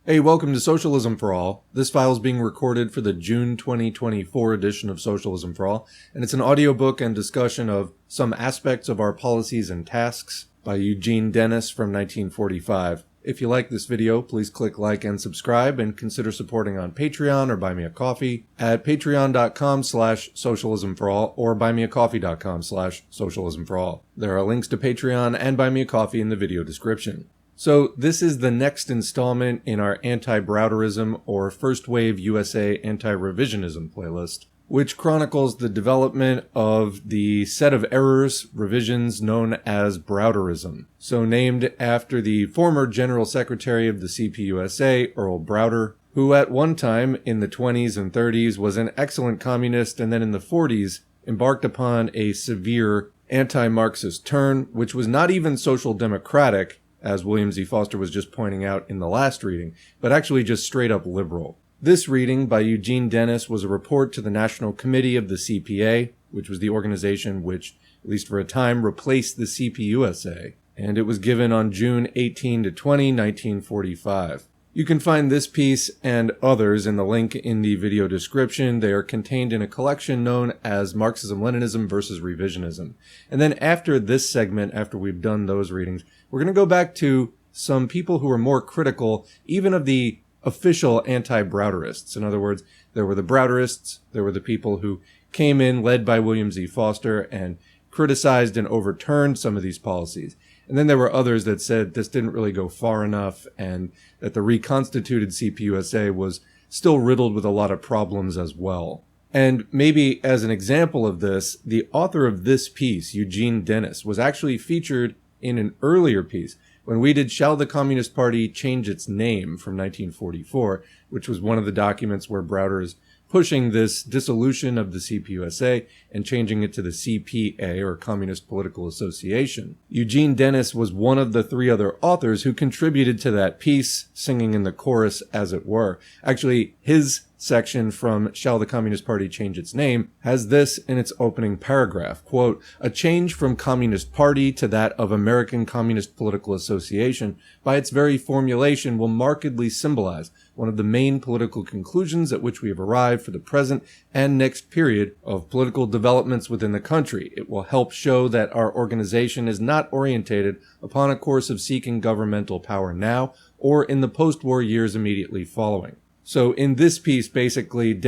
Hey, welcome to Socialism for All. This file is being recorded for the June 2024 edition of Socialism for All, and it's an audiobook and discussion of Some Aspects of Our Policies and Tasks by Eugene from 1945. If you like this video, please click like and subscribe, and consider supporting on Patreon or Buy Me a Coffee at patreon.com/socialismforall or buymeacoffee.com/socialismforall. There are links to Patreon and Buy Me a Coffee in the video description. So this is the next installment in our anti-Browderism or First Wave USA anti-revisionism playlist, which chronicles the development of the set of errors, revisions known as Browderism, so named after the former General Secretary of the CPUSA, Earl Browder, who at one time in the 20s and 30s was an excellent communist and then in the 40s embarked upon a severe anti-Marxist turn, which was not even social democratic, as William Z. Foster was just pointing out in the last reading, but actually just straight up liberal. This reading by Eugene was a report to the National Committee of the CPA, which was the organization which, at least for a time, replaced the CPUSA, and it was given on June 18 to 20, 1945. You can find this piece and others in the link in the video description. They are contained in a collection known as Marxism-Leninism versus Revisionism. And then after this segment, after we've done those readings, we're going to go back to some people who are more critical, even of the official anti-Browderists. In other words, there were the Browderists, there were the people who came in, led by William Z. Foster, and criticized and overturned some of these policies. And then there were others that said this didn't really go far enough and that the reconstituted CPUSA was still riddled with a lot of problems as well. And maybe as an example of this, the author of this piece, Eugene was actually featured in an earlier piece when we did Shall the Communist Party Change Its Name from 1944, which was one of the documents where Browder is pushing this dissolution of the CPUSA and changing it to the CPA, or Communist Political Association. Eugene was one of the three other authors who contributed to that piece, singing in the chorus, as it were. Actually, his section from Shall the Communist Party Change Its Name has this in its opening paragraph, quote, "A change from Communist Party to that of American Communist Political Association by its very formulation will markedly symbolize one of the main political conclusions at which we have arrived for the present and next period of political developments within the country. It will help show that our organization is not orientated upon a course of seeking governmental power now or in the post-war years immediately following." So in this piece, basically,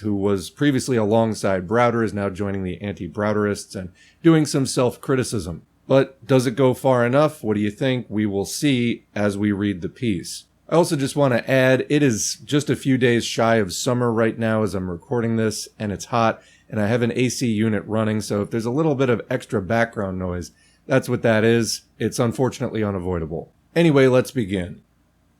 who was previously alongside Browder, is now joining the anti-Browderists and doing some self-criticism. But does it go far enough? What do you think? We will see as we read the piece. I also just want to add, it is just a few days shy of summer right now as I'm recording this, and it's hot, and I have an AC unit running, so if there's a little bit of extra background noise, that's what that is. It's unfortunately unavoidable. Anyway, let's begin.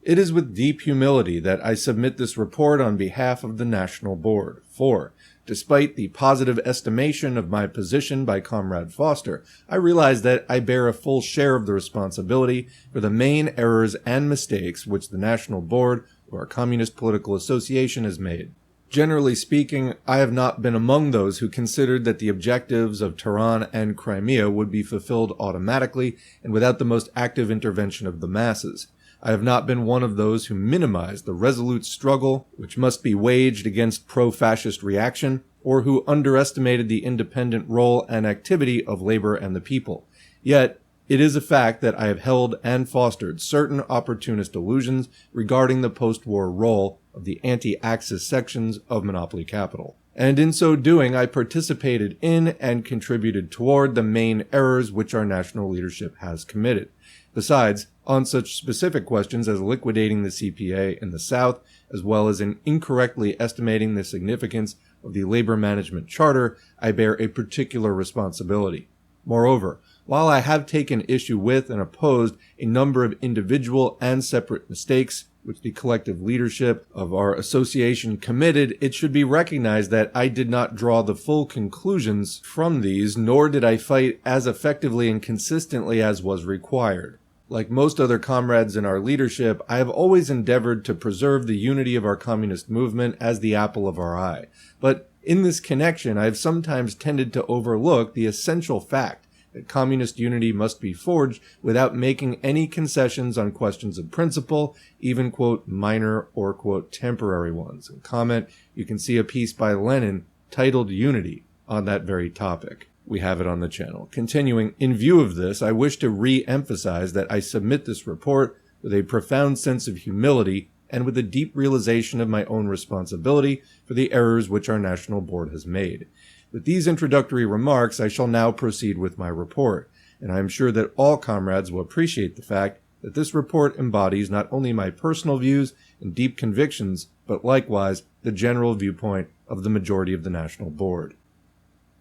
It is with deep humility that I submit this report on behalf of the National Board. For, despite the positive estimation of my position by Comrade Foster, I realize that I bear a full share of the responsibility for the main errors and mistakes which the National Board or our Communist Political Association has made. Generally speaking, I have not been among those who considered that the objectives of Tehran and Crimea would be fulfilled automatically and without the most active intervention of the masses. I have not been one of those who minimized the resolute struggle which must be waged against pro-fascist reaction, or who underestimated the independent role and activity of labor and the people. Yet, it is a fact that I have held and fostered certain opportunist illusions regarding the post-war role of the anti-Axis sections of monopoly capital. And in so doing, I participated in and contributed toward the main errors which our national leadership has committed. Besides, on such specific questions as liquidating the CPA in the South, as well as in incorrectly estimating the significance of the Labor Management Charter, I bear a particular responsibility. Moreover, while I have taken issue with and opposed a number of individual and separate mistakes which the collective leadership of our association committed, it should be recognized that I did not draw the full conclusions from these, nor did I fight as effectively and consistently as was required. Like most other comrades in our leadership, I have always endeavored to preserve the unity of our communist movement as the apple of our eye. But in this connection, I have sometimes tended to overlook the essential fact that communist unity must be forged without making any concessions on questions of principle, even, quote, minor or, quote, temporary ones. In comment, you can see a piece by Lenin titled Unity on that very topic. We have it on the channel. Continuing, in view of this, I wish to re-emphasize that I submit this report with a profound sense of humility and with a deep realization of my own responsibility for the errors which our National Board has made. With these introductory remarks, I shall now proceed with my report, and I am sure that all comrades will appreciate the fact that this report embodies not only my personal views and deep convictions, but likewise the general viewpoint of the majority of the National Board.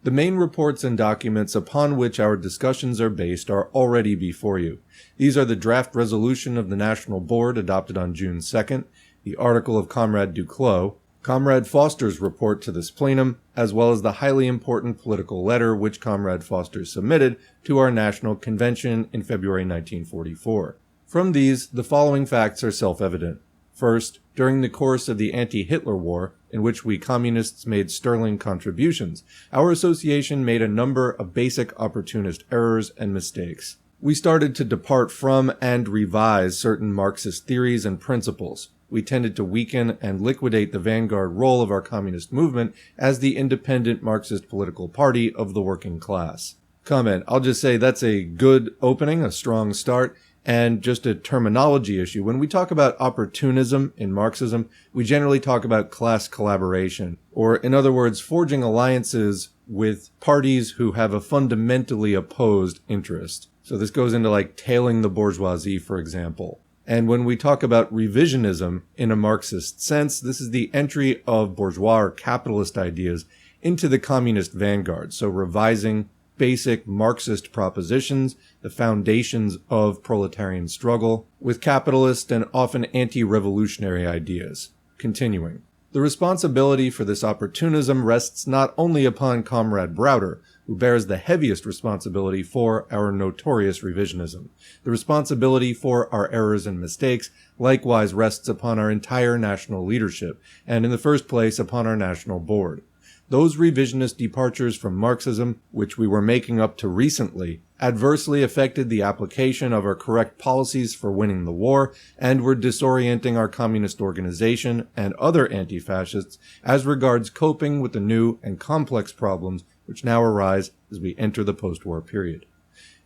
The main reports and documents upon which our discussions are based are already before you. These are the draft resolution of the National Board adopted on June 2nd, the article of Comrade Duclos, Comrade Foster's report to this plenum, as well as the highly important political letter which Comrade Foster submitted to our National Convention in February 1944. From these, the following facts are self-evident. First, during the course of the anti-Hitler War, in which we communists made sterling contributions, our association made a number of basic opportunist errors and mistakes. We started to depart from and revise certain Marxist theories and principles. We tended to weaken and liquidate the vanguard role of our communist movement as the independent Marxist political party of the working class. Comment, I'll just say that's a good opening, a strong start, and just a terminology issue. When we talk about opportunism in Marxism, we generally talk about class collaboration, or in other words, forging alliances with parties who have a fundamentally opposed interest. So this goes into like tailing the bourgeoisie, for example. And when we talk about revisionism in a Marxist sense, this is the entry of bourgeois or capitalist ideas into the communist vanguard. So revising basic Marxist propositions, the foundations of proletarian struggle, with capitalist and often anti-revolutionary ideas. Continuing. The responsibility for this opportunism rests not only upon Comrade Browder, who bears the heaviest responsibility for our notorious revisionism. The responsibility for our errors and mistakes likewise rests upon our entire national leadership, and in the first place upon our National Board. Those revisionist departures from Marxism, which we were making up to recently, adversely affected the application of our correct policies for winning the war, and were disorienting our communist organization and other anti-fascists as regards coping with the new and complex problems which now arise as we enter the post-war period.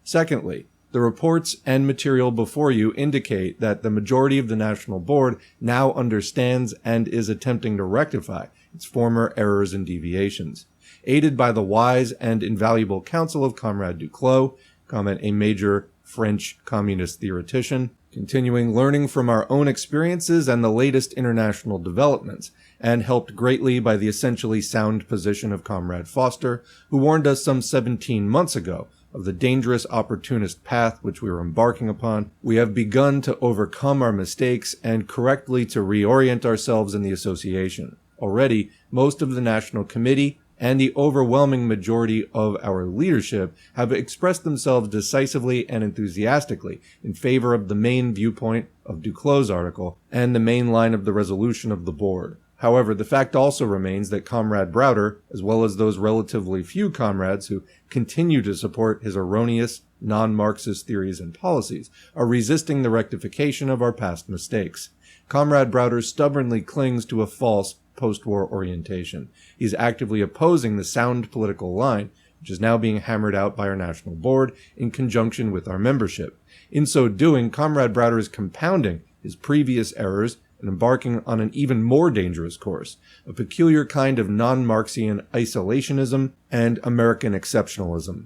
Secondly, the reports and material before you indicate that the majority of the National Board now understands and is attempting to rectify its former errors and deviations. Aided by the wise and invaluable counsel of Comrade Duclos, comment a major French communist theoretician, continuing learning from our own experiences and the latest international developments, and helped greatly by the essentially sound position of Comrade Foster, who warned us some 17 months ago of the dangerous opportunist path which we were embarking upon, we have begun to overcome our mistakes and correctly to reorient ourselves in the association. Already, most of the National Committee and the overwhelming majority of our leadership have expressed themselves decisively and enthusiastically in favor of the main viewpoint of Duclos' article and the main line of the resolution of the board. However, the fact also remains that Comrade Browder, as well as those relatively few comrades who continue to support his erroneous, non-Marxist theories and policies, are resisting the rectification of our past mistakes. Comrade Browder stubbornly clings to a false post-war orientation. He is actively opposing the sound political line, which is now being hammered out by our National Board in conjunction with our membership. In so doing, Comrade Browder is compounding his previous errors and embarking on an even more dangerous course, a peculiar kind of non-Marxian isolationism and American exceptionalism.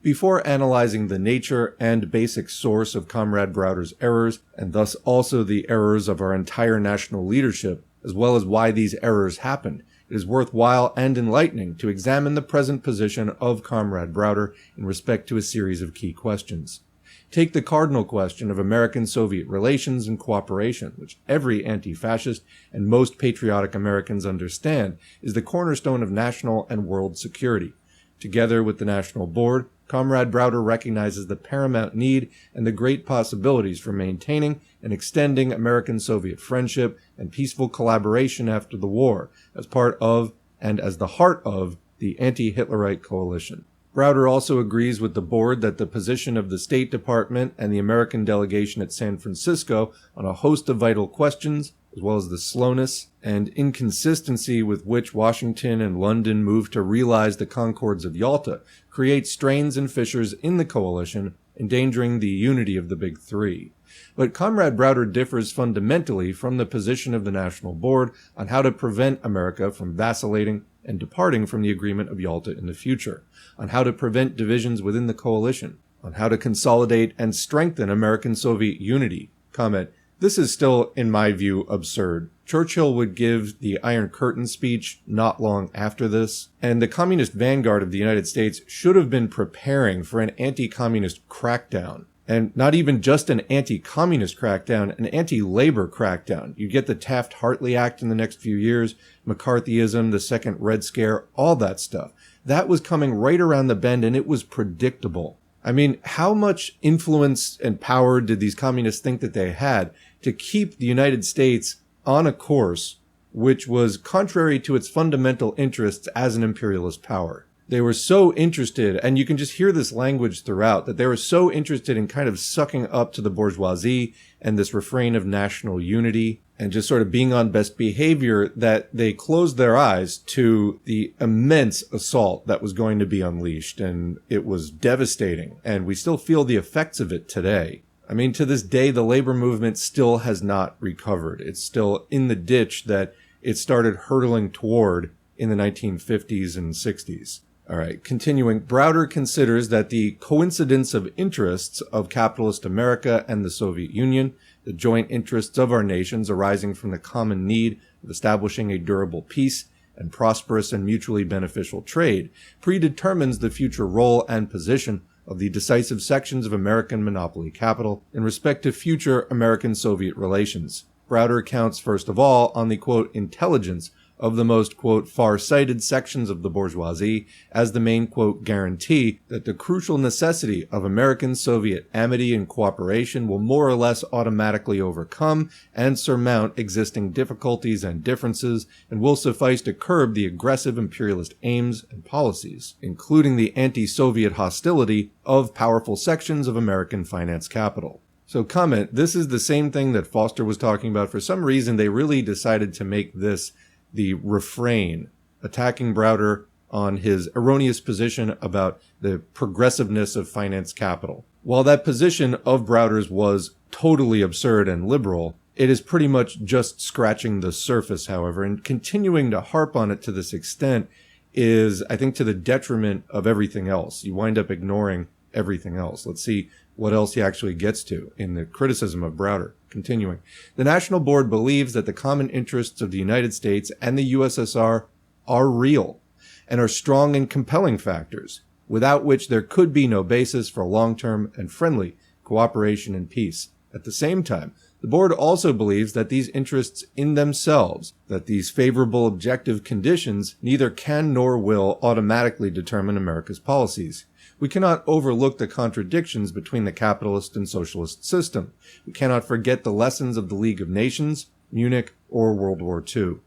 Before analyzing the nature and basic source of Comrade Browder's errors, and thus also the errors of our entire national leadership, as well as why these errors happened, it is worthwhile and enlightening to examine the present position of Comrade Browder in respect to a series of key questions. Take the cardinal question of American-Soviet relations and cooperation, which every anti-fascist and most patriotic Americans understand is the cornerstone of national and world security. Together with the National Board, Comrade Browder recognizes the paramount need and the great possibilities for maintaining and extending American-Soviet friendship and peaceful collaboration after the war as part of and as the heart of the anti-Hitlerite coalition. Browder also agrees with the board that the position of the State Department and the American delegation at San Francisco on a host of vital questions, as well as the slowness and inconsistency with which Washington and London moved to realize the Concords of Yalta, create strains and fissures in the coalition, endangering the unity of the Big Three. But Comrade Browder differs fundamentally from the position of the National Board on how to prevent America from vacillating and departing from the Agreement of Yalta in the future, on how to prevent divisions within the coalition, on how to consolidate and strengthen American-Soviet unity. Comment: this is still, in my view, absurd. Churchill would give the Iron Curtain speech not long after this, and the communist vanguard of the United States should have been preparing for an anti-communist crackdown. And not even just an anti-communist crackdown, an anti-labor crackdown. You get the Taft-Hartley Act in the next few years, McCarthyism, the Second Red Scare, all that stuff. That was coming right around the bend, and it was predictable. I mean, how much influence and power did these communists think that they had to keep the United States on a course which was contrary to its fundamental interests as an imperialist power? They were so interested, and you can just hear this language throughout, that they were so interested in kind of sucking up to the bourgeoisie and this refrain of national unity and just sort of being on best behavior that they closed their eyes to the immense assault that was going to be unleashed. And it was devastating, and we still feel the effects of it today. I mean, to this day, the labor movement still has not recovered. It's still in the ditch that it started hurtling toward in the 1950s and 60s. All right, continuing, Browder considers that the coincidence of interests of capitalist America and the Soviet Union, the joint interests of our nations arising from the common need of establishing a durable peace and prosperous and mutually beneficial trade, predetermines the future role and position of the decisive sections of American monopoly capital in respect to future American-Soviet relations. Browder counts first of all on the, quote, intelligence of the most, quote, far-sighted sections of the bourgeoisie as the main, quote, guarantee that the crucial necessity of American-Soviet amity and cooperation will more or less automatically overcome and surmount existing difficulties and differences and will suffice to curb the aggressive imperialist aims and policies, including the anti-Soviet hostility of powerful sections of American finance capital. So comment, this is the same thing that Foster was talking about. For some reason, they really decided to make this the refrain, attacking Browder on his erroneous position about the progressiveness of finance capital. While that position of Browder's was totally absurd and liberal, it is pretty much just scratching the surface, however, and continuing to harp on it to this extent is, I think, to the detriment of everything else. You wind up ignoring everything else. Let's see what else he actually gets to in the criticism of Browder. Continuing, the National Board believes that the common interests of the United States and the USSR are real and are strong and compelling factors, without which there could be no basis for long-term and friendly cooperation and peace. At the same time, the Board also believes that these interests in themselves, that these favorable objective conditions neither can nor will automatically determine America's policies. We cannot overlook the contradictions between the capitalist and socialist system. We cannot forget the lessons of the League of Nations, Munich, or World War II.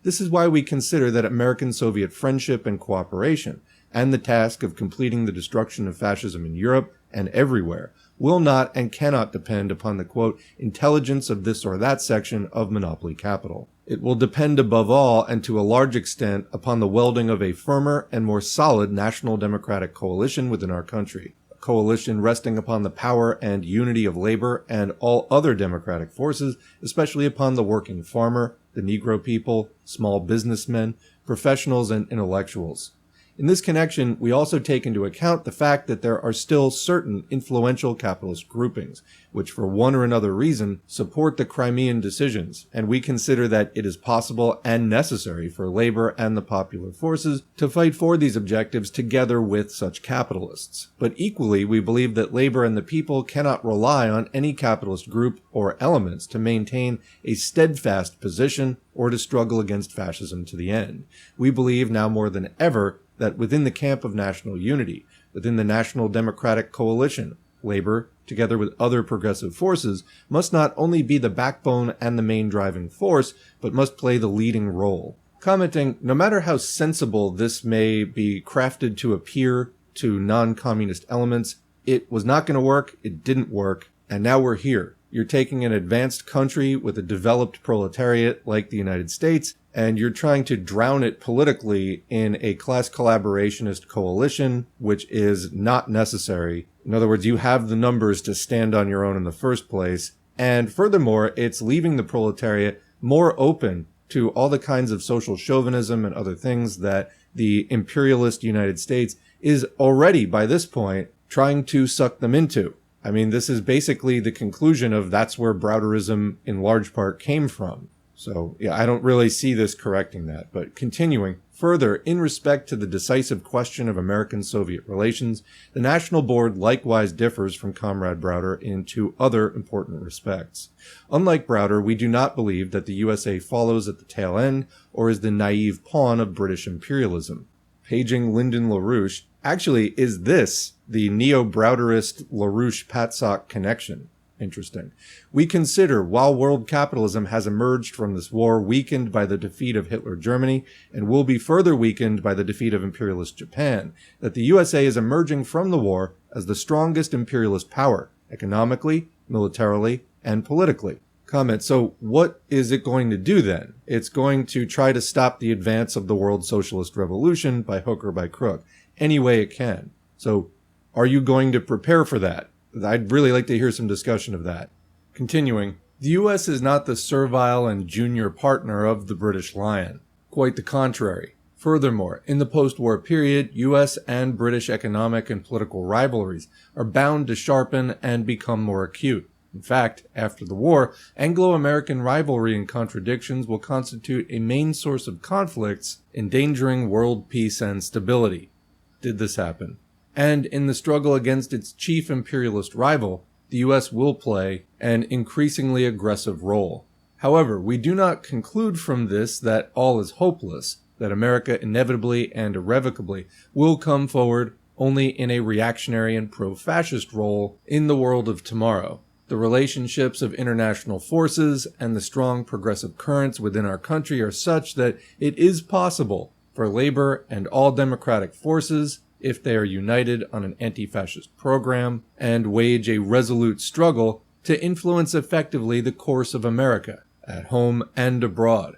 This is why we consider that American-Soviet friendship and cooperation, and the task of completing the destruction of fascism in Europe and everywhere, will not and cannot depend upon the, quote, intelligence of this or that section of monopoly capital. It will depend above all, and to a large extent, upon the welding of a firmer and more solid national democratic coalition within our country. A coalition resting upon the power and unity of labor and all other democratic forces, especially upon the working farmer, the Negro people, small businessmen, professionals, and intellectuals. In this connection, we also take into account the fact that there are still certain influential capitalist groupings, which for one or another reason support the Crimean decisions, and we consider that it is possible and necessary for labor and the popular forces to fight for these objectives together with such capitalists. But equally, we believe that labor and the people cannot rely on any capitalist group or elements to maintain a steadfast position or to struggle against fascism to the end. We believe now more than ever that within the camp of national unity, within the National Democratic Coalition, labor, together with other progressive forces, must not only be the backbone and the main driving force, but must play the leading role. Commenting, no matter how sensible this may be crafted to appear to non-communist elements. It was not going to work, it didn't work, and now we're here. You're taking an advanced country with a developed proletariat like the United States, and you're trying to drown it politically in a class collaborationist coalition, which is not necessary. In other words, you have the numbers to stand on your own in the first place, and furthermore, it's leaving the proletariat more open to all the kinds of social chauvinism and other things that the imperialist United States is already, by this point, trying to suck them into. I mean, this is basically the conclusion of that's where Browderism in large part came from. So, yeah, I don't really see this correcting that. But continuing, further, in respect to the decisive question of American-Soviet relations, the National Board likewise differs from Comrade Browder in two other important respects. Unlike Browder, we do not believe that the USA follows at the tail end or is the naive pawn of British imperialism. Paging Lyndon LaRouche, actually, is this the neo-Browderist LaRouche-Patsock connection? Interesting. We consider, while world capitalism has emerged from this war weakened by the defeat of Hitler Germany and will be further weakened by the defeat of imperialist Japan, that the USA is emerging from the war as the strongest imperialist power, economically, militarily, and politically. Comment, so what is it going to do then? It's going to try to stop the advance of the world socialist revolution by hook or by crook, any way it can. So, are you going to prepare for that? I'd really like to hear some discussion of that. Continuing, the U.S. is not the servile and junior partner of the British Lion. Quite the contrary. Furthermore, in the post-war period, U.S. and British economic and political rivalries are bound to sharpen and become more acute. In fact, after the war, Anglo-American rivalry and contradictions will constitute a main source of conflicts, endangering world peace and stability. Did this happen? And in the struggle against its chief imperialist rival, the U.S. will play an increasingly aggressive role. However, we do not conclude from this that all is hopeless, that America inevitably and irrevocably will come forward only in a reactionary and pro-fascist role in the world of tomorrow. The relationships of international forces and the strong progressive currents within our country are such that it is possible for labor and all democratic forces, if they are united on an anti-fascist program and wage a resolute struggle, to influence effectively the course of America, at home and abroad.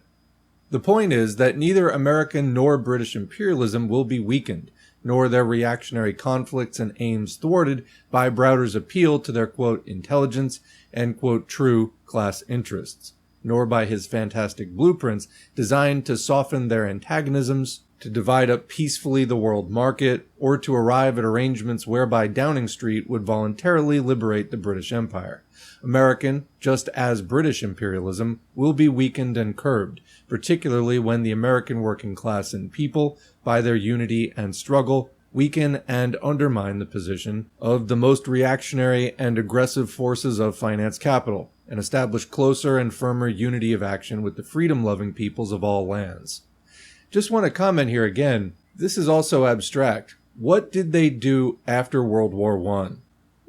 The point is that neither American nor British imperialism will be weakened, nor their reactionary conflicts and aims thwarted by Browder's appeal to their, quote, intelligence and, quote, true class interests, nor by his fantastic blueprints designed to soften their antagonisms, to divide up peacefully the world market, or to arrive at arrangements whereby Downing Street would voluntarily liberate the British Empire. American, just as British imperialism, will be weakened and curbed, particularly when the American working class and people, by their unity and struggle, weaken and undermine the position of the most reactionary and aggressive forces of finance capital, and establish closer and firmer unity of action with the freedom-loving peoples of all lands. Just want to comment here again, this is also abstract. What did they do after World War I?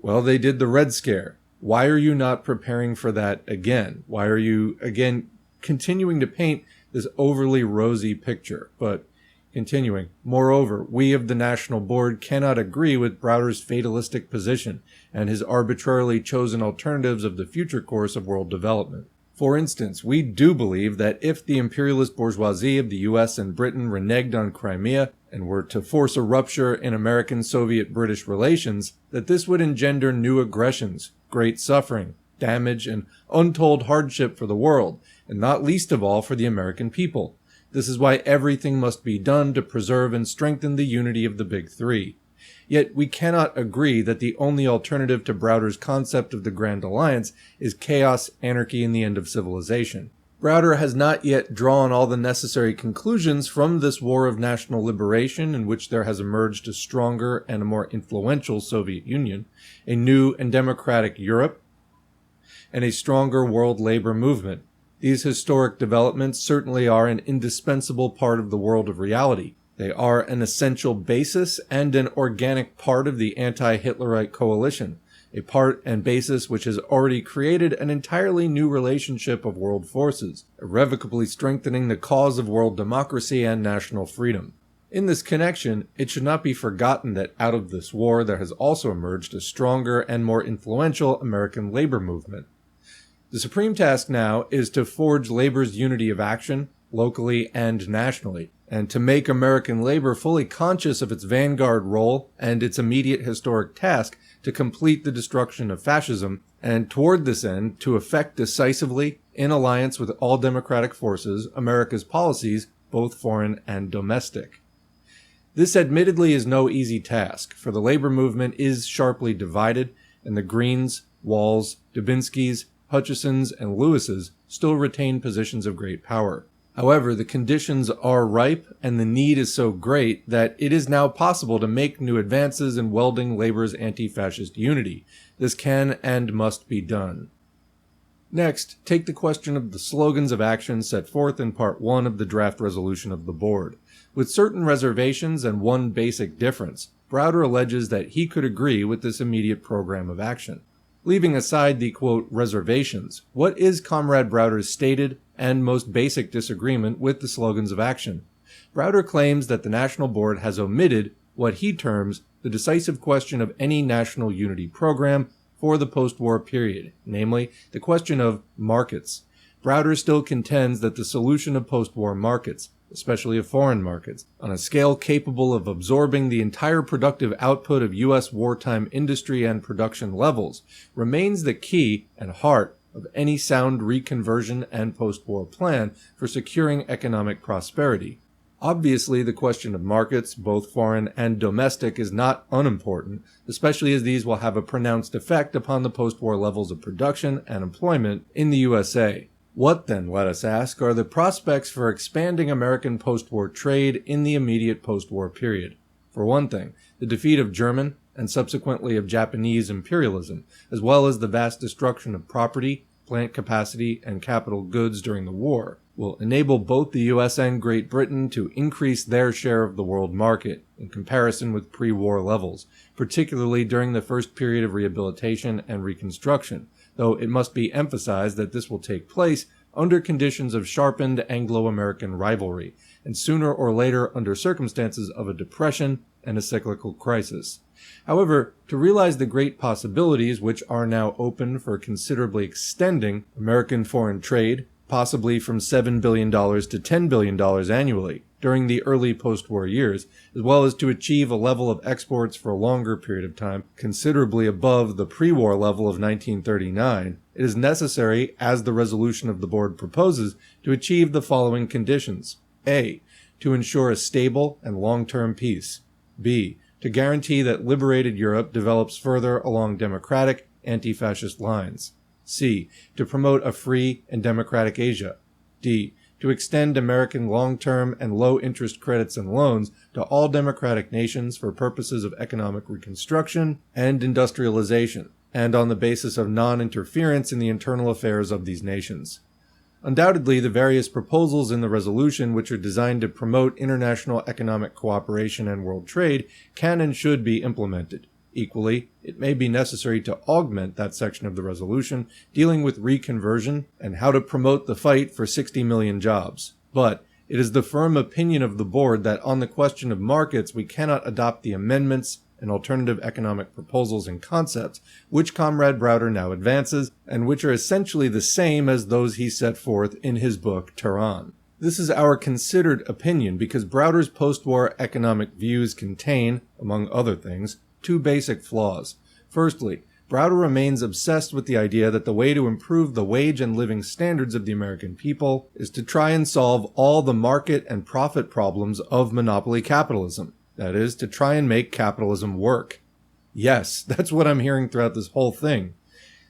Well, they did the Red Scare. Why are you not preparing for that again? Why are you, again, continuing to paint this overly rosy picture? But continuing, moreover, we of the National Board cannot agree with Browder's fatalistic position and his arbitrarily chosen alternatives of the future course of world development. For instance, we do believe that if the imperialist bourgeoisie of the US and Britain reneged on Crimea and were to force a rupture in American-Soviet-British relations, that this would engender new aggressions, great suffering, damage, and untold hardship for the world, and not least of all for the American people. This is why everything must be done to preserve and strengthen the unity of the Big Three. Yet we cannot agree that the only alternative to Browder's concept of the Grand Alliance is chaos, anarchy, and the end of civilization. Browder has not yet drawn all the necessary conclusions from this war of national liberation in which there has emerged a stronger and a more influential Soviet Union, a new and democratic Europe, and a stronger world labor movement. These historic developments certainly are an indispensable part of the world of reality. They are an essential basis and an organic part of the anti-Hitlerite coalition, a part and basis which has already created an entirely new relationship of world forces, irrevocably strengthening the cause of world democracy and national freedom. In this connection, it should not be forgotten that out of this war there has also emerged a stronger and more influential American labor movement. The supreme task now is to forge labor's unity of action, locally and nationally, and to make American labor fully conscious of its vanguard role and its immediate historic task to complete the destruction of fascism, and toward this end to effect decisively, in alliance with all democratic forces, America's policies, both foreign and domestic. This admittedly is no easy task, for the labor movement is sharply divided, and the Greens, Walls, Dubinskys, Hutchisons, and Lewises still retain positions of great power. However, the conditions are ripe, and the need is so great that it is now possible to make new advances in welding labor's anti-fascist unity. This can and must be done. Next, take the question of the slogans of action set forth in Part 1 of the draft resolution of the board. With certain reservations and one basic difference, Browder alleges that he could agree with this immediate program of action. Leaving aside the, quote, reservations, what is Comrade Browder's stated and most basic disagreement with the slogans of action? Browder claims that the National Board has omitted what he terms the decisive question of any national unity program for the post-war period, namely the question of markets. Browder still contends that the solution of post-war markets, especially of foreign markets, on a scale capable of absorbing the entire productive output of U.S. wartime industry and production levels, remains the key and heart of any sound reconversion and post-war plan for securing economic prosperity. Obviously, the question of markets, both foreign and domestic, is not unimportant, especially as these will have a pronounced effect upon the post-war levels of production and employment in the USA. What then, let us ask, are the prospects for expanding American post-war trade in the immediate post-war period? For one thing, the defeat of German and subsequently of Japanese imperialism, as well as the vast destruction of property, plant capacity, and capital goods during the war, will enable both the US and Great Britain to increase their share of the world market in comparison with pre-war levels, particularly during the first period of rehabilitation and reconstruction, though it must be emphasized that this will take place under conditions of sharpened Anglo-American rivalry, and sooner or later under circumstances of a depression and a cyclical crisis. However, to realize the great possibilities which are now open for considerably extending American foreign trade, possibly from $7 billion to $10 billion annually during the early post-war years, as well as to achieve a level of exports for a longer period of time considerably above the pre-war level of 1939, it is necessary, as the resolution of the board proposes, to achieve the following conditions. A. To ensure a stable and long-term peace. B. To guarantee that liberated Europe develops further along democratic, anti-fascist lines. C. To promote a free and democratic Asia. D. To extend American long-term and low-interest credits and loans to all democratic nations for purposes of economic reconstruction and industrialization, and on the basis of non-interference in the internal affairs of these nations. Undoubtedly, the various proposals in the resolution which are designed to promote international economic cooperation and world trade can and should be implemented. Equally, it may be necessary to augment that section of the resolution dealing with reconversion and how to promote the fight for 60 million jobs. But it is the firm opinion of the board that on the question of markets we cannot adopt the amendments and alternative economic proposals and concepts which Comrade Browder now advances, and which are essentially the same as those he set forth in his book Tehran. This is our considered opinion because Browder's post-war economic views contain, among other things, two basic flaws. Firstly, Browder remains obsessed with the idea that the way to improve the wage and living standards of the American people is to try and solve all the market and profit problems of monopoly capitalism. That is, to try and make capitalism work. Yes, that's what I'm hearing throughout this whole thing.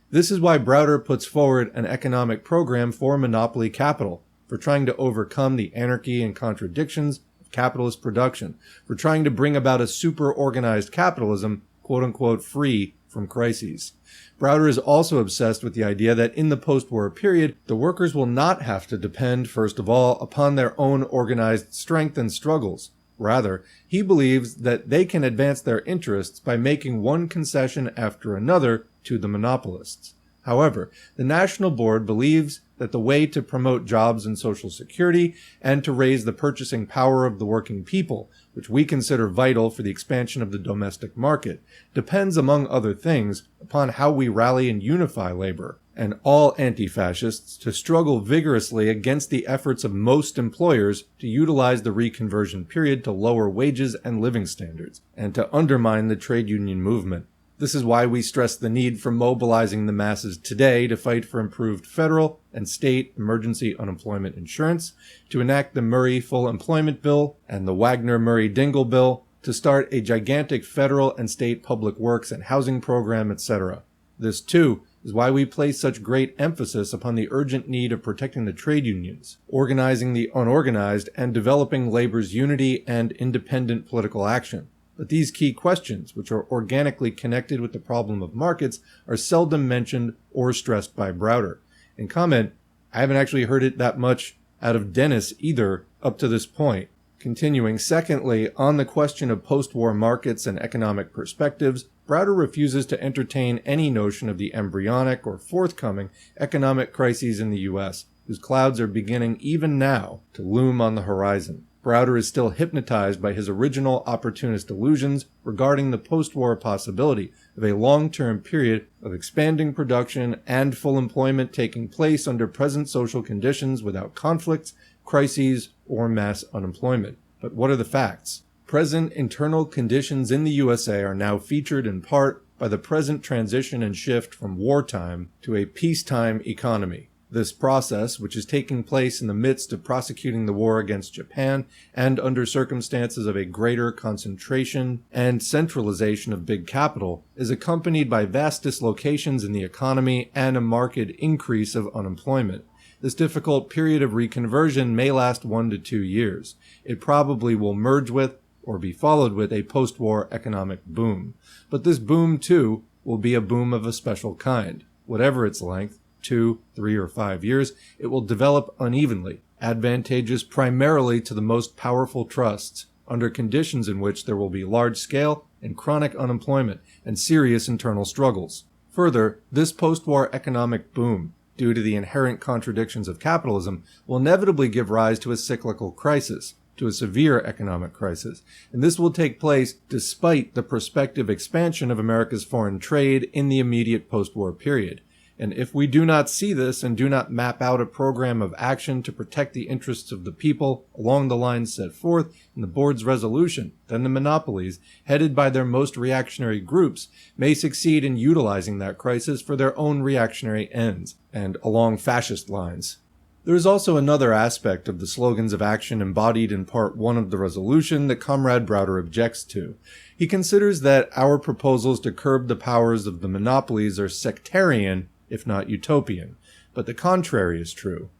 This is why Browder puts forward an economic program for monopoly capital, for trying to overcome the anarchy and contradictions of capitalist production, for trying to bring about a super-organized capitalism, quote-unquote, free from crises. Browder is also obsessed with the idea that in the post-war period, the workers will not have to depend, first of all, upon their own organized strength and struggles. Rather, he believes that they can advance their interests by making one concession after another to the monopolists. However, the National Board believes that the way to promote jobs and Social Security and to raise the purchasing power of the working people, which we consider vital for the expansion of the domestic market, depends, among other things, upon how we rally and unify labor and all anti-fascists to struggle vigorously against the efforts of most employers to utilize the reconversion period to lower wages and living standards, and to undermine the trade union movement. This is why we stress the need for mobilizing the masses today to fight for improved federal and state emergency unemployment insurance, to enact the Murray Full Employment Bill and the Wagner-Murray-Dingle Bill, to start a gigantic federal and state public works and housing program, etc. This, too, is why we place such great emphasis upon the urgent need of protecting the trade unions, organizing the unorganized, and developing labor's unity and independent political action. But these key questions, which are organically connected with the problem of markets, are seldom mentioned or stressed by Browder. In comment, I haven't actually heard it that much out of Dennis either up to this point. Continuing, secondly, on the question of post-war markets and economic perspectives, Browder refuses to entertain any notion of the embryonic or forthcoming economic crises in the U.S., whose clouds are beginning even now to loom on the horizon. Browder is still hypnotized by his original opportunist illusions regarding the post-war possibility of a long-term period of expanding production and full employment taking place under present social conditions without conflicts, crises, or mass unemployment. But what are the facts? Present internal conditions in the USA are now featured in part by the present transition and shift from wartime to a peacetime economy. This process, which is taking place in the midst of prosecuting the war against Japan and under circumstances of a greater concentration and centralization of big capital, is accompanied by vast dislocations in the economy and a marked increase of unemployment. This difficult period of reconversion may last 1 to 2 years. It probably will merge with or be followed with a post-war economic boom. But this boom, too, will be a boom of a special kind. Whatever its length, 2, 3, or 5 years, it will develop unevenly, advantageous primarily to the most powerful trusts, under conditions in which there will be large-scale and chronic unemployment and serious internal struggles. Further, this post-war economic boom, due to the inherent contradictions of capitalism, will inevitably give rise to a cyclical crisis, to a severe economic crisis, and this will take place despite the prospective expansion of America's foreign trade in the immediate post-war period. And if we do not see this and do not map out a program of action to protect the interests of the people along the lines set forth in the board's resolution, then the monopolies, headed by their most reactionary groups, may succeed in utilizing that crisis for their own reactionary ends, and along fascist lines. There is also another aspect of the slogans of action embodied in Part 1 of the resolution that Comrade Browder objects to. He considers that our proposals to curb the powers of the monopolies are sectarian, if not utopian. But the contrary is true.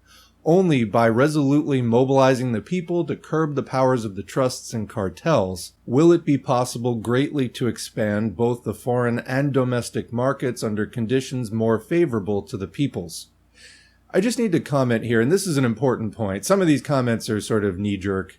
Only by resolutely mobilizing the people to curb the powers of the trusts and cartels will it be possible greatly to expand both the foreign and domestic markets under conditions more favorable to the peoples. I just need to comment here, and this is an important point. Some of these comments are sort of knee-jerk,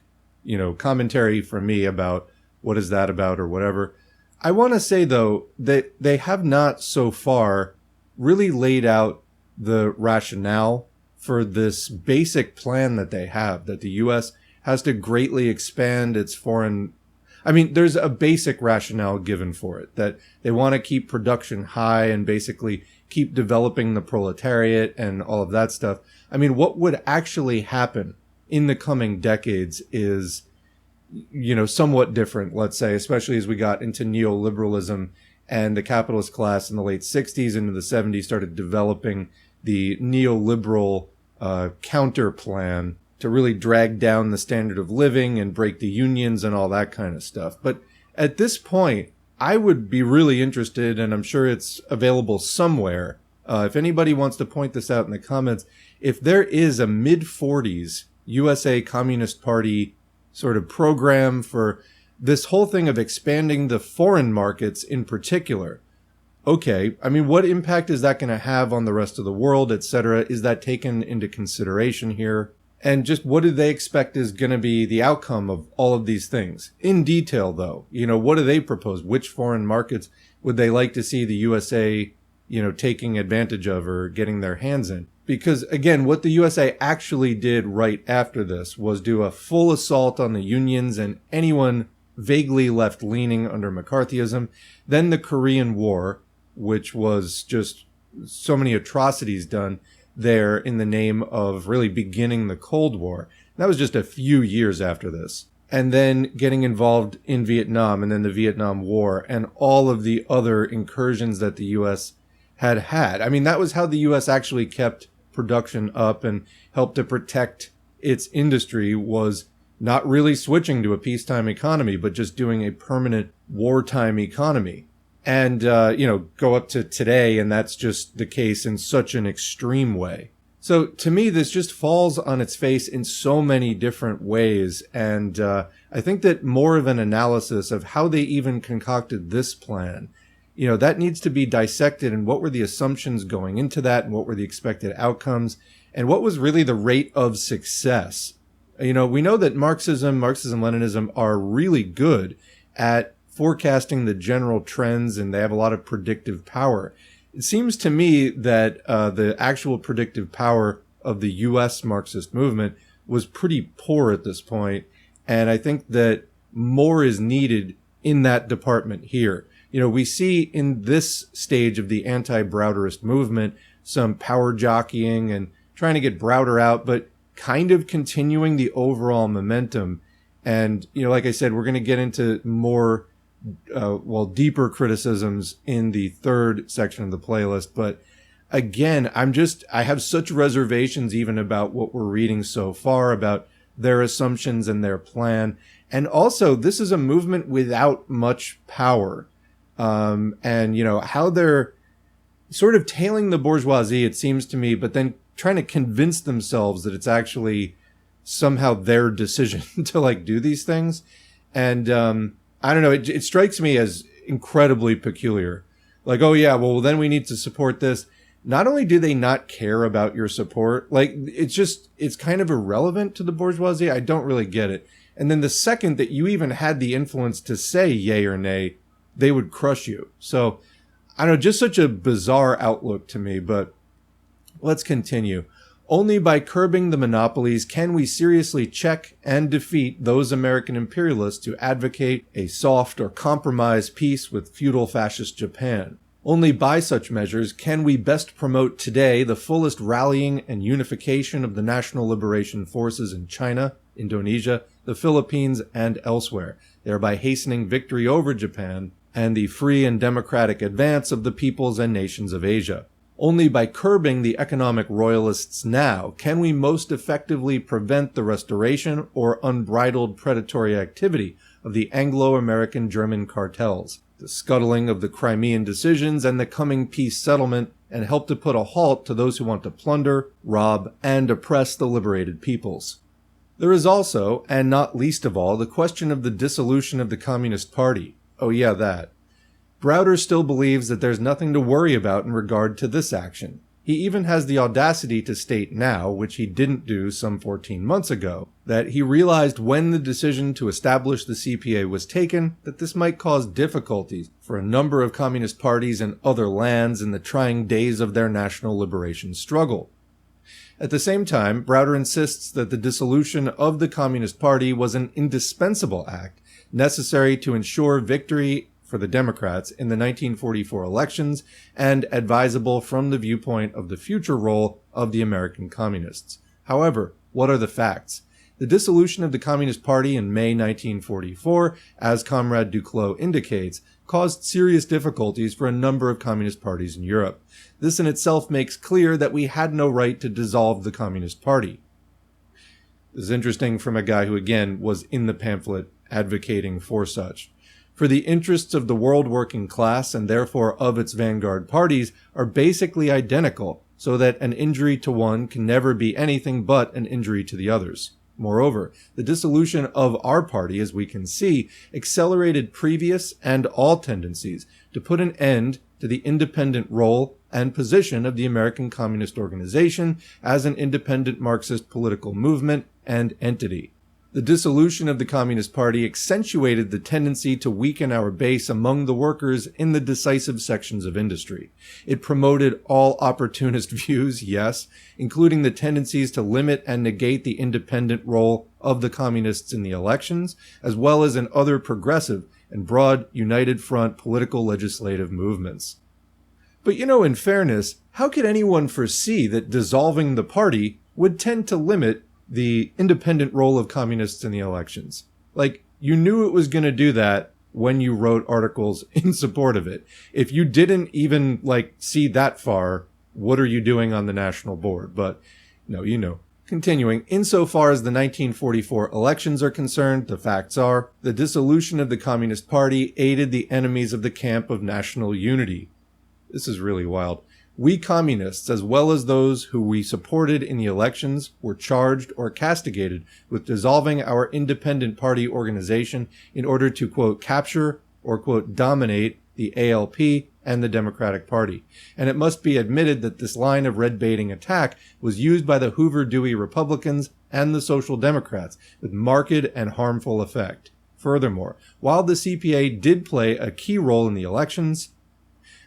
commentary from me about what is that about or whatever. I want to say, though, that they have not so far really laid out the rationale for this basic plan that they have, that the U.S. has to greatly expand its foreign... there's a basic rationale given for it, that they want to keep production high and basically keep developing the proletariat and all of that stuff. What would actually happen in the coming decades is, somewhat different, let's say, especially as we got into neoliberalism and the capitalist class in the late 60s into the 70s started developing the neoliberal counter plan to really drag down the standard of living and break the unions and all that kind of stuff. But at this point, I would be really interested, and I'm sure it's available somewhere, if anybody wants to point this out in the comments, if there is a mid-40s USA Communist Party sort of program for this whole thing of expanding the foreign markets in particular. Okay, what impact is that going to have on the rest of the world, etc.? Is that taken into consideration here? And just what do they expect is going to be the outcome of all of these things? In detail, though, what do they propose? Which foreign markets would they like to see the USA, taking advantage of or getting their hands in. Because, again, what the USA actually did right after this was do a full assault on the unions and anyone vaguely left-leaning under McCarthyism. Then the Korean War, which was just so many atrocities done there in the name of really beginning the Cold War. That was just a few years after this. And then getting involved in Vietnam and then the Vietnam War and all of the other incursions that the U.S. had. I mean, that was how the U.S. actually kept production up and helped to protect its industry, was not really switching to a peacetime economy, but just doing a permanent wartime economy. And, go up to today, and that's just the case in such an extreme way. So to me, this just falls on its face in so many different ways. And I think that more of an analysis of how they even concocted this plan, that needs to be dissected, and what were the assumptions going into that, and what were the expected outcomes, and what was really the rate of success. We know that Marxism-Leninism are really good at forecasting the general trends, and they have a lot of predictive power. It seems to me that the actual predictive power of the U.S. Marxist movement was pretty poor at this point, and I think that more is needed in that department here. We see in this stage of the anti-Browderist movement some power jockeying and trying to get Browder out, but kind of continuing the overall momentum. And, like I said, we're going to get into more deeper criticisms in the third section of the playlist. But again, I have such reservations even about what we're reading so far, about their assumptions and their plan. And also, this is a movement without much power. And, how they're sort of tailing the bourgeoisie, it seems to me, but then trying to convince themselves that it's actually somehow their decision to do these things. And, I don't know, it strikes me as incredibly peculiar. Oh yeah, well then we need to support this. Not only do they not care about your support, it's kind of irrelevant to the bourgeoisie. I don't really get it. And then the second that you even had the influence to say yay or nay, they would crush you. So, I don't know, just such a bizarre outlook to me, but let's continue. Only by curbing the monopolies can we seriously check and defeat those American imperialists who advocate a soft or compromised peace with feudal fascist Japan. Only by such measures can we best promote today the fullest rallying and unification of the national liberation forces in China, Indonesia, the Philippines, and elsewhere, thereby hastening victory over Japan and the free and democratic advance of the peoples and nations of Asia. Only by curbing the economic royalists now can we most effectively prevent the restoration or unbridled predatory activity of the Anglo-American German cartels, the scuttling of the Crimean decisions and the coming peace settlement, and help to put a halt to those who want to plunder, rob, and oppress the liberated peoples. There is also, and not least of all, the question of the dissolution of the Communist Party. Oh yeah, that. Browder still believes that there's nothing to worry about in regard to this action. He even has the audacity to state now, which he didn't do some 14 months ago, that he realized when the decision to establish the CPA was taken that this might cause difficulties for a number of communist parties in other lands in the trying days of their national liberation struggle. At the same time, Browder insists that the dissolution of the Communist Party was an indispensable act necessary to ensure victory for the Democrats in the 1944 elections and advisable from the viewpoint of the future role of the American communists. However, what are the facts? The dissolution of the Communist Party in May 1944, as Comrade Duclos indicates, caused serious difficulties for a number of communist parties in Europe. This in itself makes clear that we had no right to dissolve the Communist Party. This is interesting from a guy who, again, was in the pamphlet advocating for such. For the interests of the world working class, and therefore of its vanguard parties, are basically identical, so that an injury to one can never be anything but an injury to the others. Moreover, the dissolution of our party, as we can see, accelerated previous and all tendencies to put an end to the independent role and position of the American Communist Organization as an independent Marxist political movement and entity. The dissolution of the Communist Party accentuated the tendency to weaken our base among the workers in the decisive sections of industry. It promoted all opportunist views, yes, including the tendencies to limit and negate the independent role of the communists in the elections, as well as in other progressive and broad united front political legislative movements. But in fairness, how could anyone foresee that dissolving the party would tend to limit the independent role of communists in the elections? You knew it was going to do that when you wrote articles in support of it. If you didn't even, see that far, what are you doing on the national board? But, no, you know. Continuing, insofar as the 1944 elections are concerned, the facts are, the dissolution of the Communist Party aided the enemies of the camp of national unity. This is really wild. We communists, as well as those who we supported in the elections, were charged or castigated with dissolving our independent party organization in order to, quote, capture or, quote, dominate the ALP and the Democratic Party. And it must be admitted that this line of red-baiting attack was used by the Hoover-Dewey Republicans and the Social Democrats with marked and harmful effect. Furthermore, while the CPA did play a key role in the elections,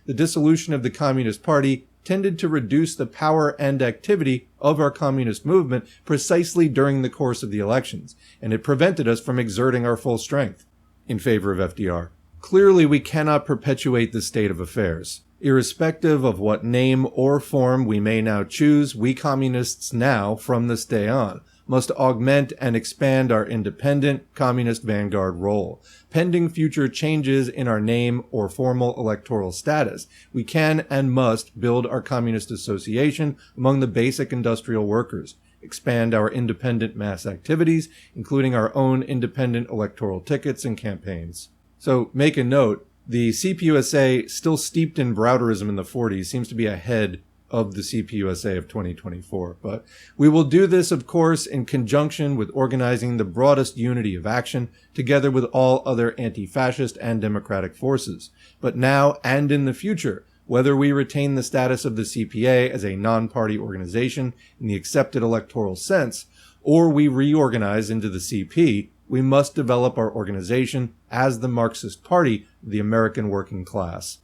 the dissolution of the Communist Party tended to reduce the power and activity of our communist movement precisely during the course of the elections, and it prevented us from exerting our full strength in favor of FDR. Clearly, we cannot perpetuate this state of affairs. Irrespective of what name or form we may now choose, we communists now, from this day on, must augment and expand our independent communist vanguard role. Pending future changes in our name or formal electoral status, we can and must build our communist association among the basic industrial workers, expand our independent mass activities, including our own independent electoral tickets and campaigns. So make a note, the CPUSA, still steeped in Browderism in the 40s, seems to be ahead of the CPUSA of 2024. But we will do this, of course, in conjunction with organizing the broadest unity of action, together with all other anti-fascist and democratic forces. But now and in the future, whether we retain the status of the CPA as a non-party organization in the accepted electoral sense, or we reorganize into the CP, we must develop our organization as the Marxist Party of the American working class.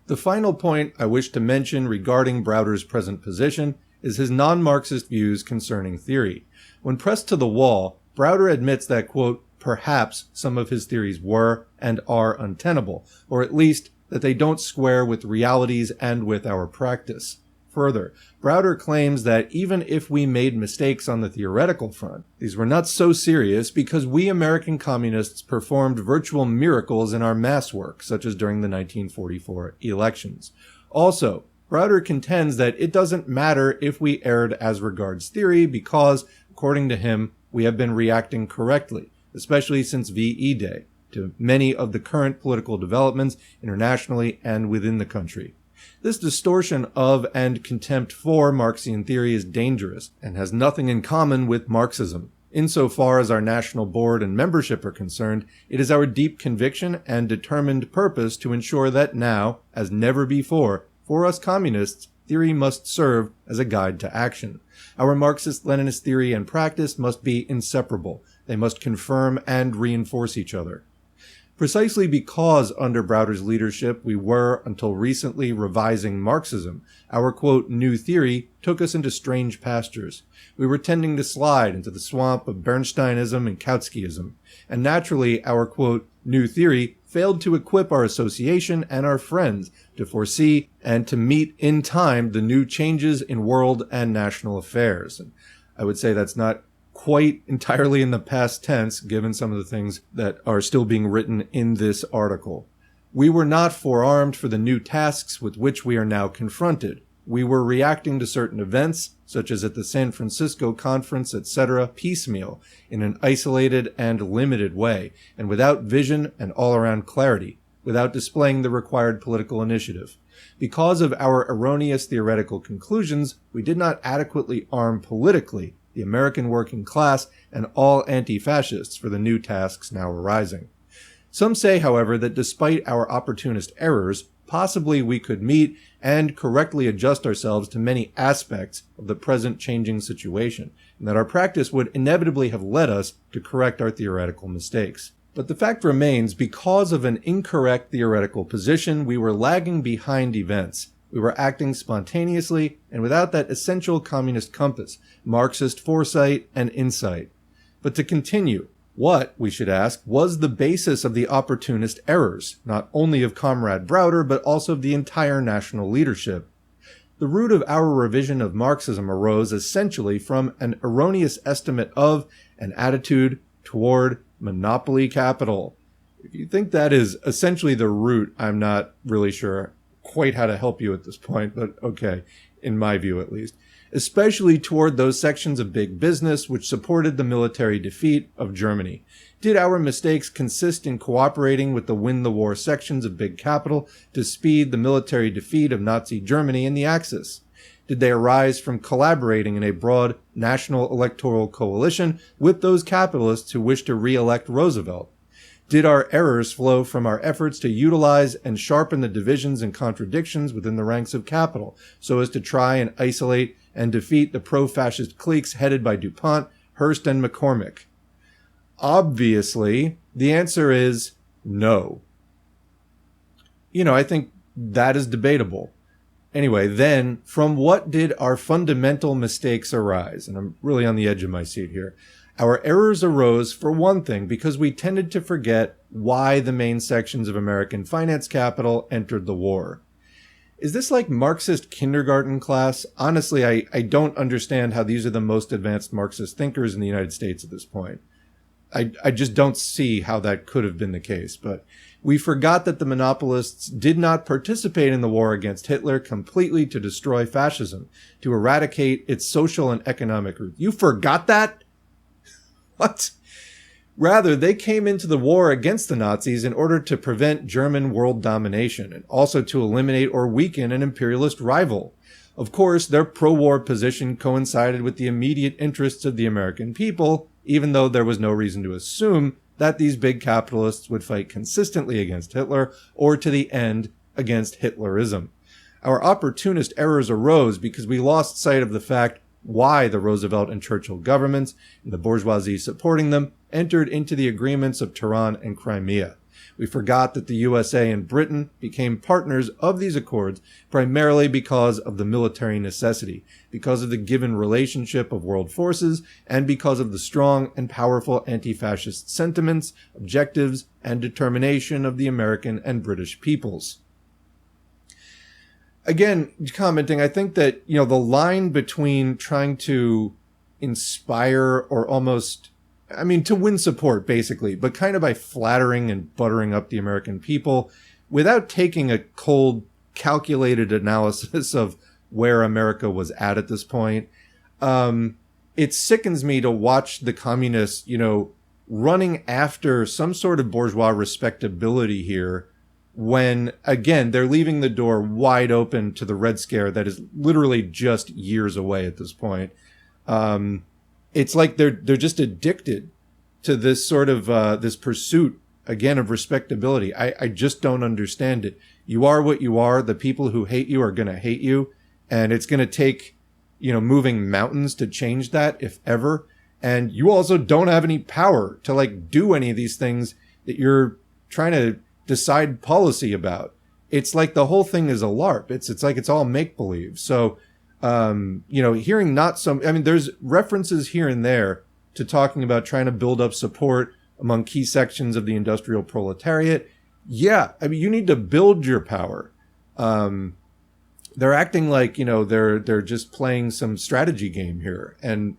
The final point I wish to mention regarding Browder's present position is his non-Marxist views concerning theory. When pressed to the wall, Browder admits that, quote, perhaps some of his theories were and are untenable, or at least that they don't square with realities and with our practice. Further, Browder claims that even if we made mistakes on the theoretical front, these were not so serious because we American communists performed virtual miracles in our mass work, such as during the 1944 elections. Also, Browder contends that it doesn't matter if we erred as regards theory because, according to him, we have been reacting correctly, especially since VE Day, to many of the current political developments internationally and within the country. This distortion of and contempt for Marxian theory is dangerous and has nothing in common with Marxism. Insofar as our national board and membership are concerned, it is our deep conviction and determined purpose to ensure that now, as never before, for us communists, theory must serve as a guide to action. Our Marxist-Leninist theory and practice must be inseparable. They must confirm and reinforce each other. Precisely because under Browder's leadership we were, until recently, revising Marxism, our, quote, new theory took us into strange pastures. We were tending to slide into the swamp of Bernsteinism and Kautskyism, and naturally our, quote, new theory failed to equip our association and our friends to foresee and to meet in time the new changes in world and national affairs. And I would say that's not quite entirely in the past tense, given some of the things that are still being written in this article. We were not forearmed for the new tasks with which we are now confronted. We were reacting to certain events, such as at the San Francisco conference, etc., piecemeal, in an isolated and limited way, and without vision and all-around clarity, without displaying the required political initiative. Because of our erroneous theoretical conclusions, we did not adequately arm politically the American working class and all anti-fascists for the new tasks now arising. Some say, however, that despite our opportunist errors, possibly we could meet and correctly adjust ourselves to many aspects of the present changing situation, and that our practice would inevitably have led us to correct our theoretical mistakes. But the fact remains, because of an incorrect theoretical position, we were lagging behind events. We were acting spontaneously and without that essential communist compass, Marxist foresight and insight. But to continue, what, we should ask, was the basis of the opportunist errors, not only of Comrade Browder, but also of the entire national leadership? The root of our revision of Marxism arose essentially from an erroneous estimate of an attitude toward monopoly capital. If you think that is essentially the root, I'm not really sure quite how to help you at this point, but okay, in my view at least. Especially toward those sections of big business which supported the military defeat of Germany. Did our mistakes consist in cooperating with the win-the-war sections of big capital to speed the military defeat of Nazi Germany in the Axis? Did they arise from collaborating in a broad national electoral coalition with those capitalists who wished to re-elect Roosevelt? Did our errors flow from our efforts to utilize and sharpen the divisions and contradictions within the ranks of capital, so as to try and isolate and defeat the pro-fascist cliques headed by DuPont, Hearst, and McCormick? Obviously, the answer is no. I think that is debatable. Anyway, then, from what did our fundamental mistakes arise? And I'm really on the edge of my seat here. Our errors arose, for one thing, because we tended to forget why the main sections of American finance capital entered the war. Is this like Marxist kindergarten class? Honestly, I don't understand how these are the most advanced Marxist thinkers in the United States at this point. I just don't see how that could have been the case. But we forgot that the monopolists did not participate in the war against Hitler completely to destroy fascism, to eradicate its social and economic roots. You forgot that? What? Rather, they came into the war against the Nazis in order to prevent German world domination and also to eliminate or weaken an imperialist rival. Of course, their pro-war position coincided with the immediate interests of the American people, even though there was no reason to assume that these big capitalists would fight consistently against Hitler or to the end against Hitlerism. Our opportunist errors arose because we lost sight of the fact why the Roosevelt and Churchill governments, and the bourgeoisie supporting them, entered into the agreements of Tehran and Crimea. We forgot that the USA and Britain became partners of these accords primarily because of the military necessity, because of the given relationship of world forces, and because of the strong and powerful anti-fascist sentiments, objectives, and determination of the American and British peoples. Again, commenting, I think that, the line between trying to inspire or almost, to win support, basically, but kind of by flattering and buttering up the American people without taking a cold, calculated analysis of where America was at this point. It sickens me to watch the communists, running after some sort of bourgeois respectability here, when, again, they're leaving the door wide open to the Red Scare that is literally just years away at this point. It's like they're just addicted to this sort of this pursuit, again, of respectability. I just don't understand it. You are what you are. The people who hate you are going to hate you. And it's going to take, moving mountains to change that, if ever. And you also don't have any power to, do any of these things that you're trying to decide policy about. It's like the whole thing is a LARP. It's like it's all make-believe. So, hearing not some, there's references here and there to talking about trying to build up support among key sections of the industrial proletariat. Yeah, you need to build your power. They're acting like, they're just playing some strategy game here. And,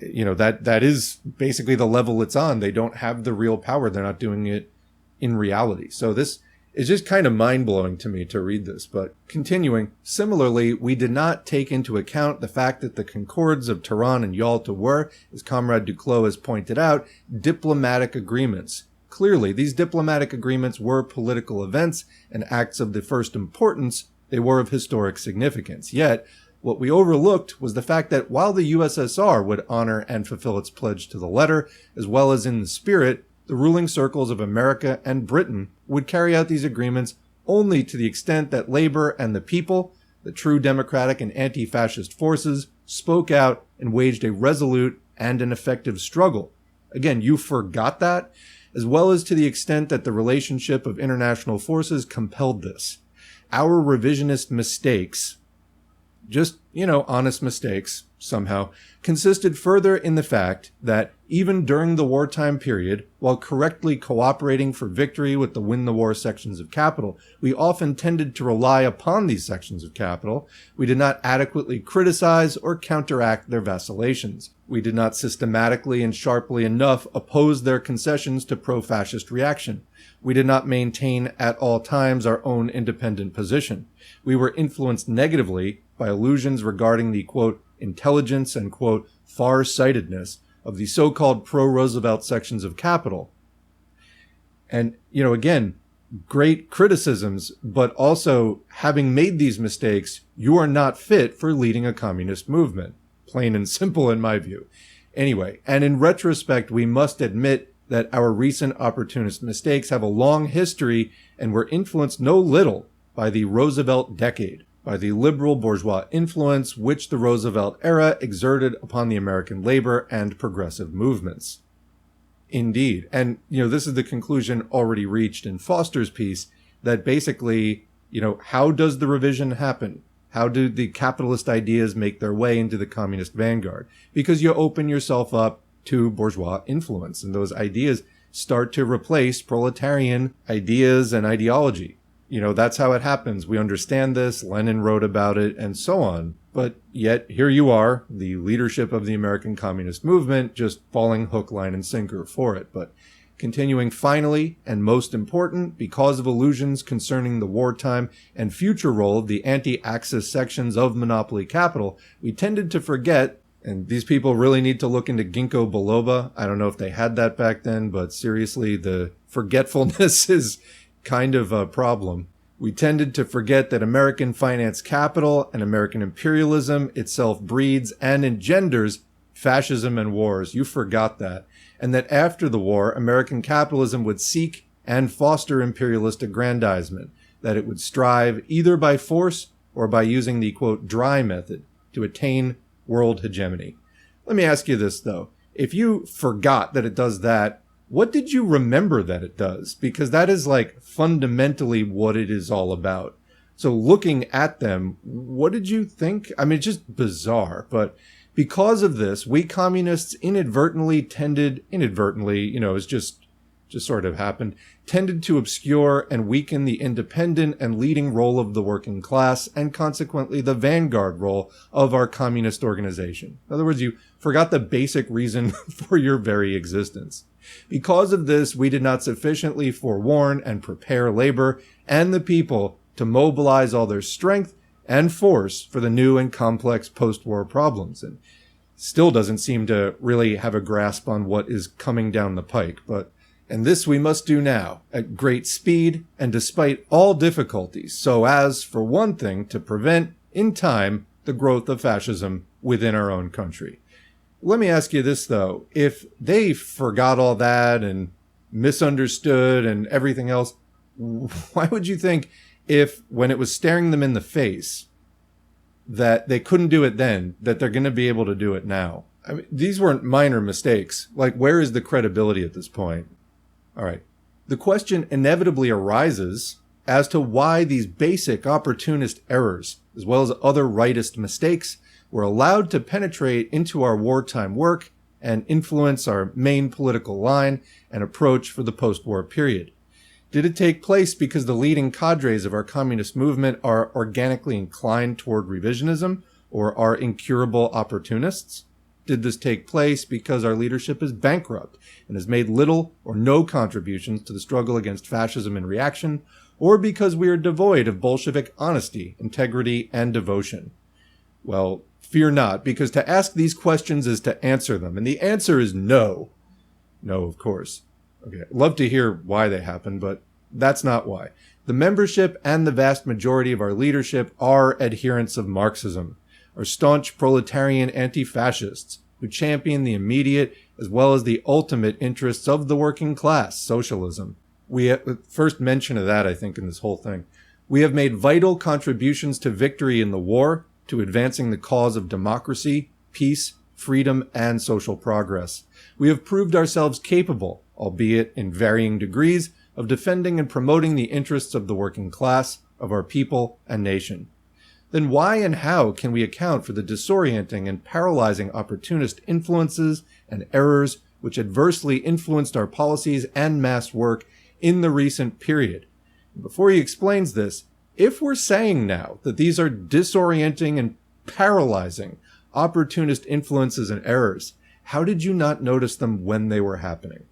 that is basically the level it's on. They don't have the real power. They're not doing it in reality. So this is just kind of mind-blowing to me to read this. But continuing, similarly, we did not take into account the fact that the Concords of Tehran and Yalta were, as Comrade Duclos has pointed out, diplomatic agreements. Clearly, these diplomatic agreements were political events and acts of the first importance. They were of historic significance. Yet, what we overlooked was the fact that while the USSR would honor and fulfill its pledge to the letter, as well as in the spirit, the ruling circles of America and Britain would carry out these agreements only to the extent that labor and the people, the true democratic and anti-fascist forces, spoke out and waged a resolute and an effective struggle. Again, you forgot that, as well as to the extent that the relationship of international forces compelled this. Our revisionist mistakes, just, honest mistakes, somehow, consisted further in the fact that even during the wartime period, while correctly cooperating for victory with the win-the-war sections of capital, we often tended to rely upon these sections of capital. We did not adequately criticize or counteract their vacillations. We did not systematically and sharply enough oppose their concessions to pro-fascist reaction. We did not maintain at all times our own independent position. We were influenced negatively by illusions regarding the, quote, intelligence and, quote, far-sightedness of the so-called pro-Roosevelt sections of capital. And, again, great criticisms, but also having made these mistakes, you are not fit for leading a communist movement. Plain and simple in my view. Anyway, and in retrospect, we must admit that our recent opportunist mistakes have a long history and were influenced no little by the Roosevelt decade, by the liberal bourgeois influence which the Roosevelt era exerted upon the American labor and progressive movements. Indeed. And, this is the conclusion already reached in Foster's piece, that basically, how does the revision happen? How do the capitalist ideas make their way into the communist vanguard? Because you open yourself up to bourgeois influence, and those ideas start to replace proletarian ideas and ideology. That's how it happens. We understand this. Lenin wrote about it and so on. But yet here you are, the leadership of the American Communist movement, just falling hook, line, and sinker for it. But continuing finally, and most important, because of illusions concerning the wartime and future role of the anti-Axis sections of monopoly capital, we tended to forget, and these people really need to look into ginkgo biloba. I don't know if they had that back then, but seriously, the forgetfulness is kind of a problem. We tended to forget that American finance capital and American imperialism itself breeds and engenders fascism and wars. You forgot that. And that after the war, American capitalism would seek and foster imperialist aggrandizement, that it would strive either by force or by using the, quote, dry method to attain world hegemony. Let me ask you this, though. If you forgot that it does that, what did you remember that it does? Because that is fundamentally what it is all about. So looking at them, what did you think? I mean, it's just bizarre. But because of this, we communists inadvertently, it's just sort of happened, tended to obscure and weaken the independent and leading role of the working class and consequently the vanguard role of our communist organization. In other words, you forgot the basic reason for your very existence. Because of this, we did not sufficiently forewarn and prepare labor and the people to mobilize all their strength and force for the new and complex post-war problems, and still doesn't seem to really have a grasp on what is coming down the pike. And this we must do now, at great speed and despite all difficulties, so as, for one thing, to prevent, in time, the growth of fascism within our own country. Let me ask you this, though. If they forgot all that and misunderstood and everything else, why would you think if, when it was staring them in the face, that they couldn't do it then, that they're going to be able to do it now? I mean, these weren't minor mistakes. Where is the credibility at this point? All right. The question inevitably arises as to why these basic opportunist errors, as well as other rightist mistakes, were allowed to penetrate into our wartime work and influence our main political line and approach for the post-war period. Did it take place because the leading cadres of our communist movement are organically inclined toward revisionism or are incurable opportunists? Did this take place because our leadership is bankrupt and has made little or no contributions to the struggle against fascism and reaction, or because we are devoid of Bolshevik honesty, integrity, and devotion? Well, fear not, because to ask these questions is to answer them, and the answer is no. No, of course. Okay, I'd love to hear why they happen, but that's not why. The membership and the vast majority of our leadership are adherents of Marxism, are staunch proletarian anti-fascists who champion the immediate as well as the ultimate interests of the working class, socialism. First mention of that, I think, in this whole thing. We have made vital contributions to victory in the war, to advancing the cause of democracy, peace, freedom, and social progress. We have proved ourselves capable, albeit in varying degrees, of defending and promoting the interests of the working class, of our people and nation. Then why and how can we account for the disorienting and paralyzing opportunist influences and errors which adversely influenced our policies and mass work in the recent period? Before he explains this, if we're saying now that these are disorienting and paralyzing opportunist influences and errors, how did you not notice them when they were happening?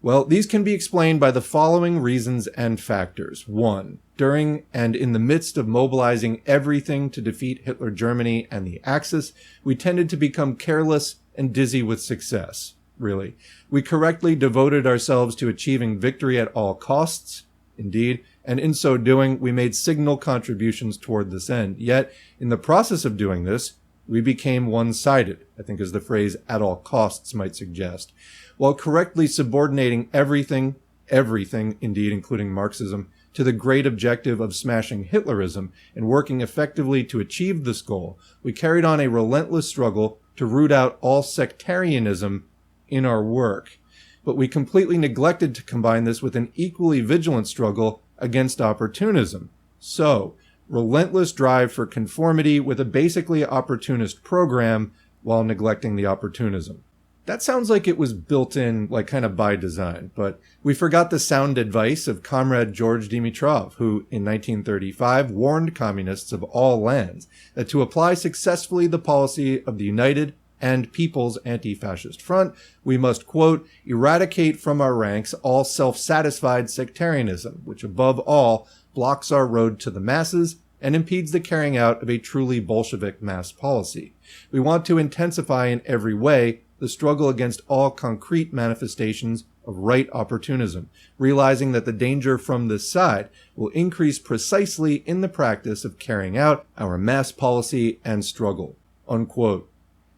Well, these can be explained by the following reasons and factors. 1. During and in the midst of mobilizing everything to defeat Hitler Germany and the Axis, we tended to become careless and dizzy with success. Really. We correctly devoted ourselves to achieving victory at all costs. Indeed, and in so doing, we made signal contributions toward this end. Yet, in the process of doing this, we became one-sided, I think as the phrase "at all costs" might suggest. While correctly subordinating everything, indeed including Marxism, to the great objective of smashing Hitlerism and working effectively to achieve this goal, we carried on a relentless struggle to root out all sectarianism in our work. But we completely neglected to combine this with an equally vigilant struggle against opportunism. So, relentless drive for conformity with a basically opportunist program while neglecting the opportunism. That sounds like it was built in, like kind of by design, but we forgot the sound advice of Comrade George Dimitrov, who in 1935 warned communists of all lands that to apply successfully the policy of the United and People's Anti-Fascist Front, we must, quote, eradicate from our ranks all self-satisfied sectarianism, which above all blocks our road to the masses and impedes the carrying out of a truly Bolshevik mass policy. We want to intensify in every way the struggle against all concrete manifestations of right opportunism, realizing that the danger from this side will increase precisely in the practice of carrying out our mass policy and struggle, unquote.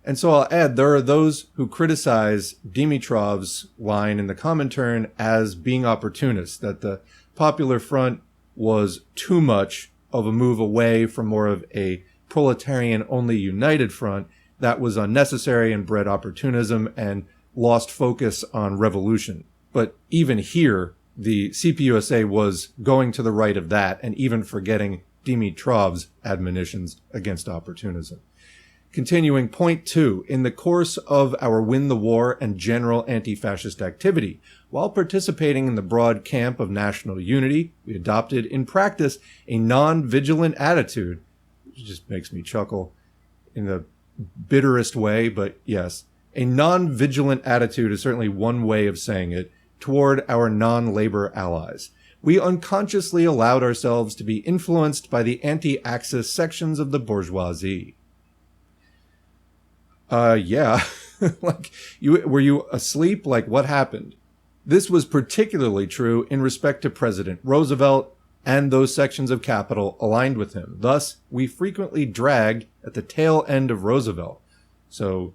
And so I'll add, there are those who criticize Dimitrov's line in the Comintern as being opportunist, that the Popular Front was too much of a move away from more of a proletarian-only united front that was unnecessary and bred opportunism and lost focus on revolution. But even here, the CPUSA was going to the right of that and even forgetting Dimitrov's admonitions against opportunism. Continuing, point 2, in the course of our Win the War and general anti-fascist activity, while participating in the broad camp of national unity, we adopted in practice a non-vigilant attitude, which just makes me chuckle in the bitterest way, but yes, a non-vigilant attitude is certainly one way of saying it, toward our non-labor allies. We unconsciously allowed ourselves to be influenced by the anti-Axis sections of the bourgeoisie. Yeah. Were you asleep? Like, what happened? This was particularly true in respect to President Roosevelt and those sections of capital aligned with him. Thus, we frequently dragged at the tail end of Roosevelt. So,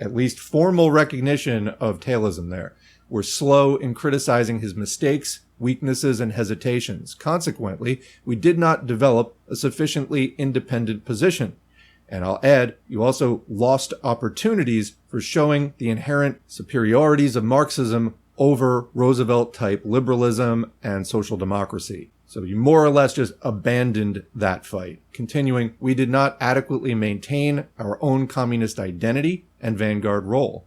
at least formal recognition of tailism there. We're slow in criticizing his mistakes, weaknesses, and hesitations. Consequently, we did not develop a sufficiently independent position. And I'll add, you also lost opportunities for showing the inherent superiorities of Marxism over Roosevelt-type liberalism and social democracy. So you more or less just abandoned that fight. Continuing, we did not adequately maintain our own communist identity and vanguard role.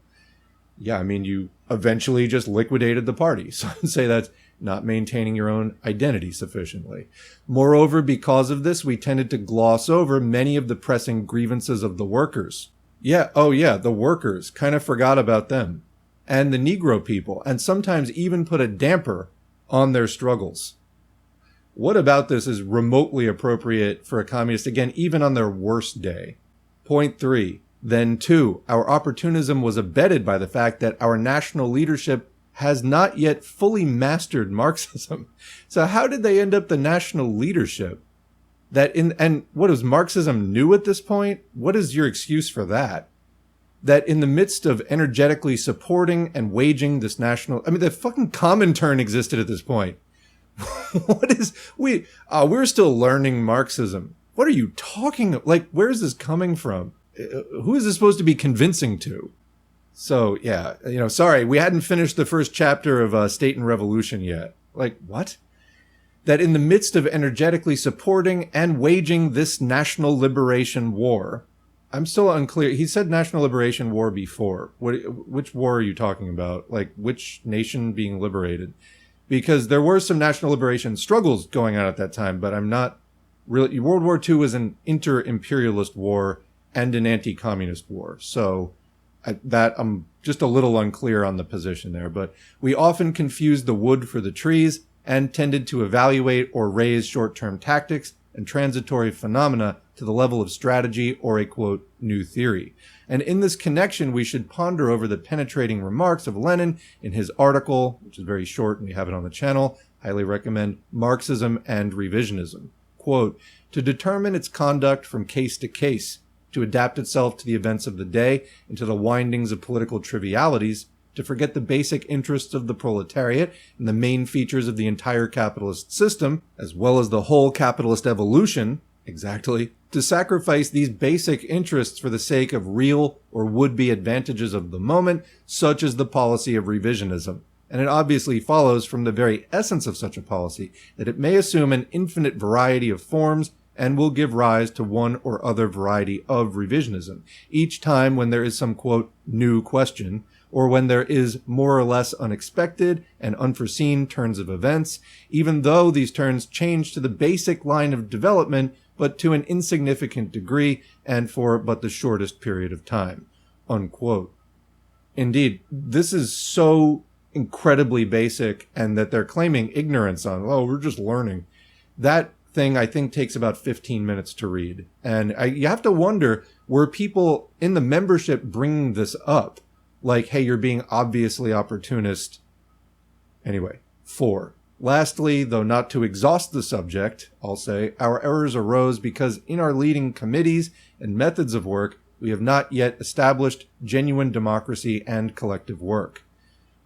Yeah, I mean, you eventually just liquidated the party. So I'd say that's not maintaining your own identity sufficiently. Moreover, because of this, we tended to gloss over many of the pressing grievances of the workers. The workers. Kind of forgot about them. And the Negro people, and sometimes even put a damper on their struggles. What about this is remotely appropriate for a communist, again, even on their worst day? Point 3. Then, 2, our opportunism was abetted by the fact that our national leadership has not yet fully mastered Marxism. So how did they end up the national leadership? And what is Marxism new at this point? What is your excuse for that? that in the midst of energetically supporting and waging this national... I mean, the fucking Comintern existed at this point. We're still learning Marxism. What are you talking... Like, where is this coming from? Who is this supposed to be convincing to? So, yeah, sorry, we hadn't finished the first chapter of State and Revolution yet. Like, what? That in the midst of energetically supporting and waging this national liberation war... I'm still unclear. He said national liberation war before. Which war are you talking about? Like, which nation being liberated? Because there were some national liberation struggles going on at that time, but I'm not really... World War II was an inter-imperialist war and an anti-communist war. So I'm just a little unclear on the position there. But we often confused the wood for the trees and tended to evaluate or raise short-term tactics and transitory phenomena to the level of strategy or a, quote, new theory. And in this connection, we should ponder over the penetrating remarks of Lenin in his article, which is very short and we have it on the channel. Highly recommend Marxism and Revisionism. Quote, to determine its conduct from case to case, to adapt itself to the events of the day and to the windings of political trivialities, to forget the basic interests of the proletariat and the main features of the entire capitalist system, as well as the whole capitalist evolution, exactly, to sacrifice these basic interests for the sake of real or would-be advantages of the moment, such as the policy of revisionism. And it obviously follows from the very essence of such a policy that it may assume an infinite variety of forms and will give rise to one or other variety of revisionism, each time when there is some, quote, new question, or when there is more or less unexpected and unforeseen turns of events, even though these turns change to the basic line of development, but to an insignificant degree and for but the shortest period of time, unquote. Indeed, this is so incredibly basic, and that they're claiming ignorance on, we're just learning. That thing, I think, takes about 15 minutes to read. And you have to wonder, were people in the membership bringing this up? Like, hey, you're being obviously opportunist. Anyway, 4. Lastly, though not to exhaust the subject, I'll say, our errors arose because in our leading committees and methods of work, we have not yet established genuine democracy and collective work.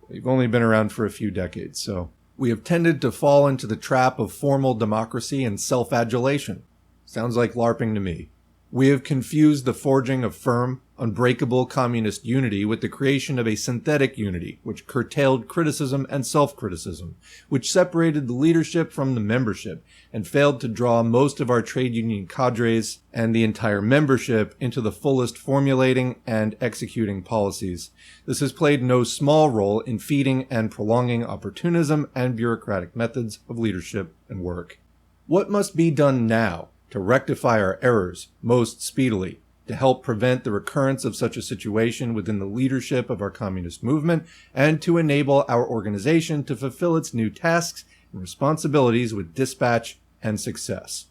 We've only been around for a few decades, so we have tended to fall into the trap of formal democracy and self-adulation. Sounds like LARPing to me. We have confused the forging of firm, unbreakable communist unity with the creation of a synthetic unity, which curtailed criticism and self-criticism, which separated the leadership from the membership, and failed to draw most of our trade union cadres and the entire membership into the fullest formulating and executing policies. This has played no small role in feeding and prolonging opportunism and bureaucratic methods of leadership and work. What must be done now to rectify our errors most speedily, to help prevent the recurrence of such a situation within the leadership of our communist movement, and to enable our organization to fulfill its new tasks and responsibilities with dispatch and success?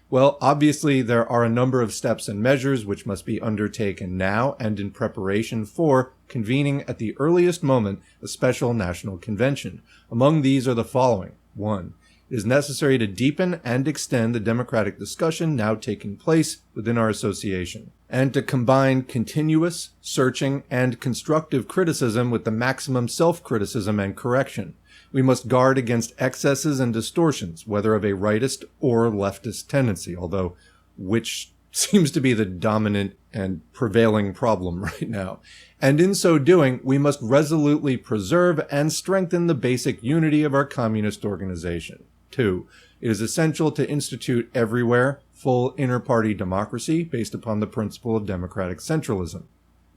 Well, obviously, there are a number of steps and measures which must be undertaken now and in preparation for convening at the earliest moment a special national convention. Among these are the following. 1. It is necessary to deepen and extend the democratic discussion now taking place within our association, and to combine continuous, searching, and constructive criticism with the maximum self-criticism and correction. We must guard against excesses and distortions, whether of a rightist or leftist tendency, although which seems to be the dominant and prevailing problem right now. And in so doing, we must resolutely preserve and strengthen the basic unity of our communist organization. 2. It is essential to institute everywhere full inter-party democracy based upon the principle of democratic centralism,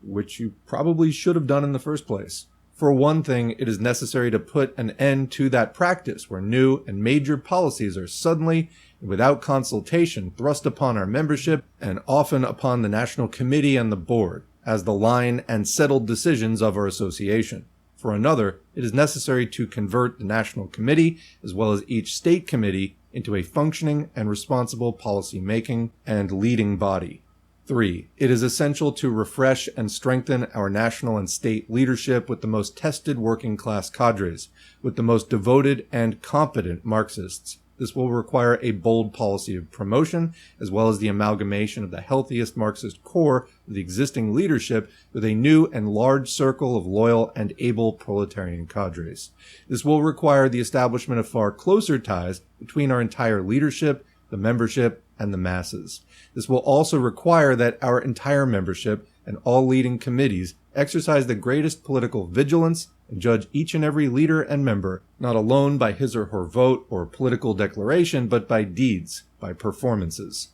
which you probably should have done in the first place. For one thing, it is necessary to put an end to that practice where new and major policies are suddenly and without consultation thrust upon our membership and often upon the National Committee and the Board as the line and settled decisions of our association. For another, it is necessary to convert the National Committee, as well as each state committee, into a functioning and responsible policy-making and leading body. 3. It is essential to refresh and strengthen our national and state leadership with the most tested working-class cadres, with the most devoted and competent Marxists. This will require a bold policy of promotion, as well as the amalgamation of the healthiest Marxist core of the existing leadership with a new and large circle of loyal and able proletarian cadres. This will require the establishment of far closer ties between our entire leadership, the membership, and the masses. This will also require that our entire membership and all leading committees exercise the greatest political vigilance and judge each and every leader and member not alone by his or her vote or political declaration, but by deeds, by performances.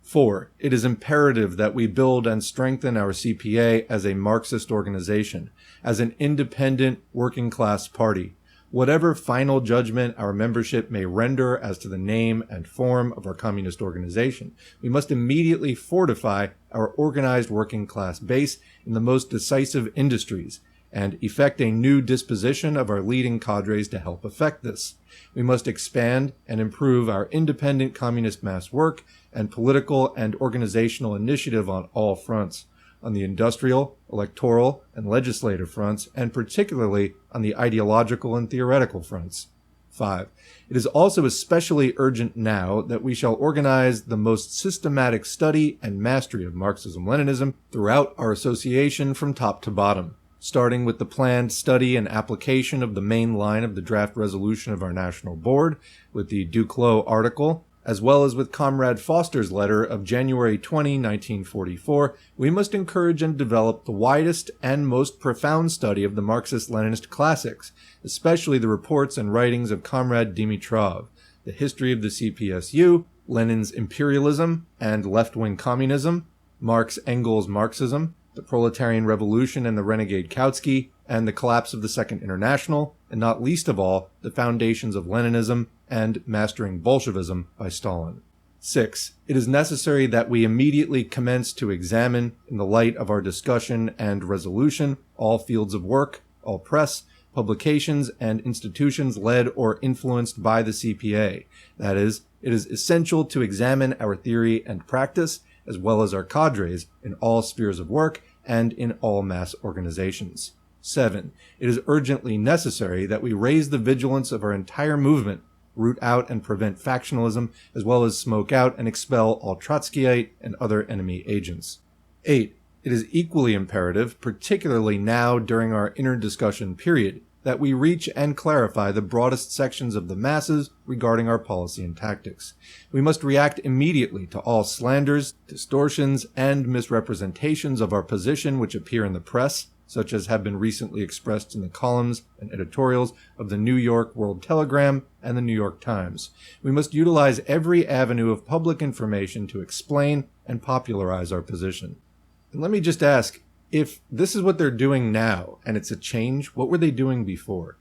4. It is imperative that we build and strengthen our CPA as a Marxist organization, as an independent working class party. Whatever final judgment our membership may render as to the name and form of our communist organization, we must immediately fortify our organized working class base in the most decisive industries and effect a new disposition of our leading cadres to help effect this. We must expand and improve our independent communist mass work and political and organizational initiative on all fronts, on the industrial, electoral, and legislative fronts, and particularly on the ideological and theoretical fronts. 5. It is also especially urgent now that we shall organize the most systematic study and mastery of Marxism-Leninism throughout our association from top to bottom, starting with the planned study and application of the main line of the draft resolution of our National Board, with the Duclos article, as well as with Comrade Foster's letter of January 20, 1944, we must encourage and develop the widest and most profound study of the Marxist-Leninist classics, especially the reports and writings of Comrade Dimitrov, the history of the CPSU, Lenin's imperialism and left-wing communism, Marx Engels' Marxism, the Proletarian Revolution and the Renegade Kautsky, and the collapse of the Second International, and not least of all, the foundations of Leninism and Mastering Bolshevism by Stalin. 6. It is necessary that we immediately commence to examine, in the light of our discussion and resolution, all fields of work, all press, publications, and institutions led or influenced by the CPA. That is, it is essential to examine our theory and practice, as well as our cadres, in all spheres of work and in all mass organizations. 7. It is urgently necessary that we raise the vigilance of our entire movement, root out and prevent factionalism, as well as smoke out and expel all Trotskyite and other enemy agents. 8. It is equally imperative, particularly now during our inner discussion period, that we reach and clarify the broadest sections of the masses regarding our policy and tactics. We must react immediately to all slanders, distortions, and misrepresentations of our position which appear in the press, such as have been recently expressed in the columns and editorials of the New York World Telegram and the New York Times. We must utilize every avenue of public information to explain and popularize our position. And let me just ask, if this is what they're doing now, and it's a change, what were they doing before?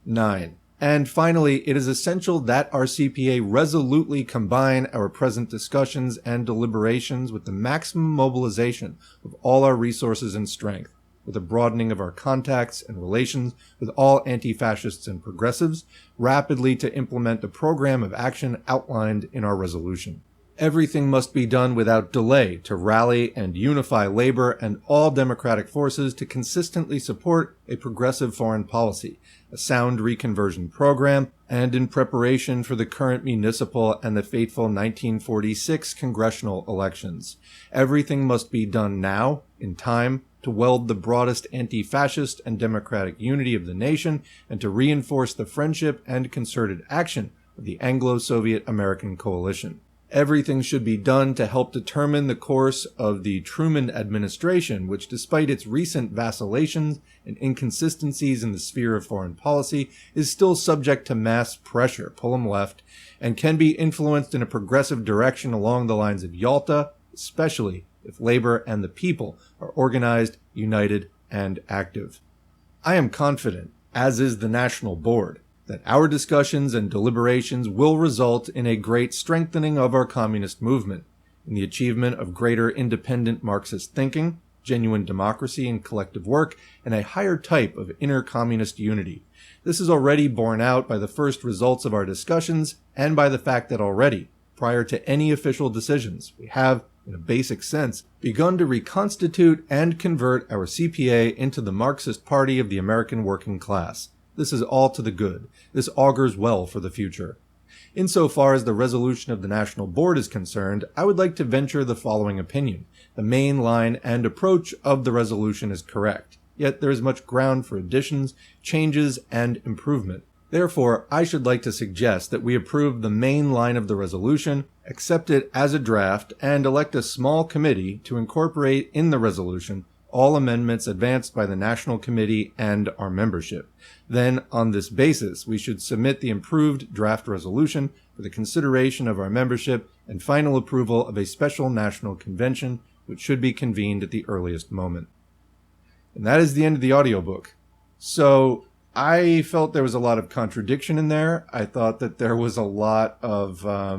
9. And finally, it is essential that our CPA resolutely combine our present discussions and deliberations with the maximum mobilization of all our resources and strength, with a broadening of our contacts and relations with all anti-fascists and progressives, rapidly to implement the program of action outlined in our resolution. Everything must be done without delay to rally and unify labor and all democratic forces to consistently support a progressive foreign policy, a sound reconversion program, and in preparation for the current municipal and the fateful 1946 congressional elections. Everything must be done now, in time, to weld the broadest anti-fascist and democratic unity of the nation and to reinforce the friendship and concerted action of the Anglo-Soviet American coalition. Everything should be done to help determine the course of the Truman administration, which, despite its recent vacillations and inconsistencies in the sphere of foreign policy, is still subject to mass pressure, pull 'em left, and can be influenced in a progressive direction along the lines of Yalta, especially if labor and the people are organized, united, and active. I am confident, as is the National Board, that our discussions and deliberations will result in a great strengthening of our communist movement, in the achievement of greater independent Marxist thinking, genuine democracy and collective work, and a higher type of inner communist unity. This is already borne out by the first results of our discussions and by the fact that already, prior to any official decisions, we have, in a basic sense, begun to reconstitute and convert our CPA into the Marxist Party of the American working class. This is all to the good. This augurs well for the future. Insofar as the resolution of the National Board is concerned, I would like to venture the following opinion. The main line and approach of the resolution is correct, yet there is much ground for additions, changes, and improvement. Therefore, I should like to suggest that we approve the main line of the resolution, accept it as a draft, and elect a small committee to incorporate in the resolution all amendments advanced by the National Committee and our membership. Then, on this basis, we should submit the improved draft resolution for the consideration of our membership and final approval of a special national convention, which should be convened at the earliest moment. And that is the end of the audiobook. So, I felt there was a lot of contradiction in there. I thought that there was a lot of, I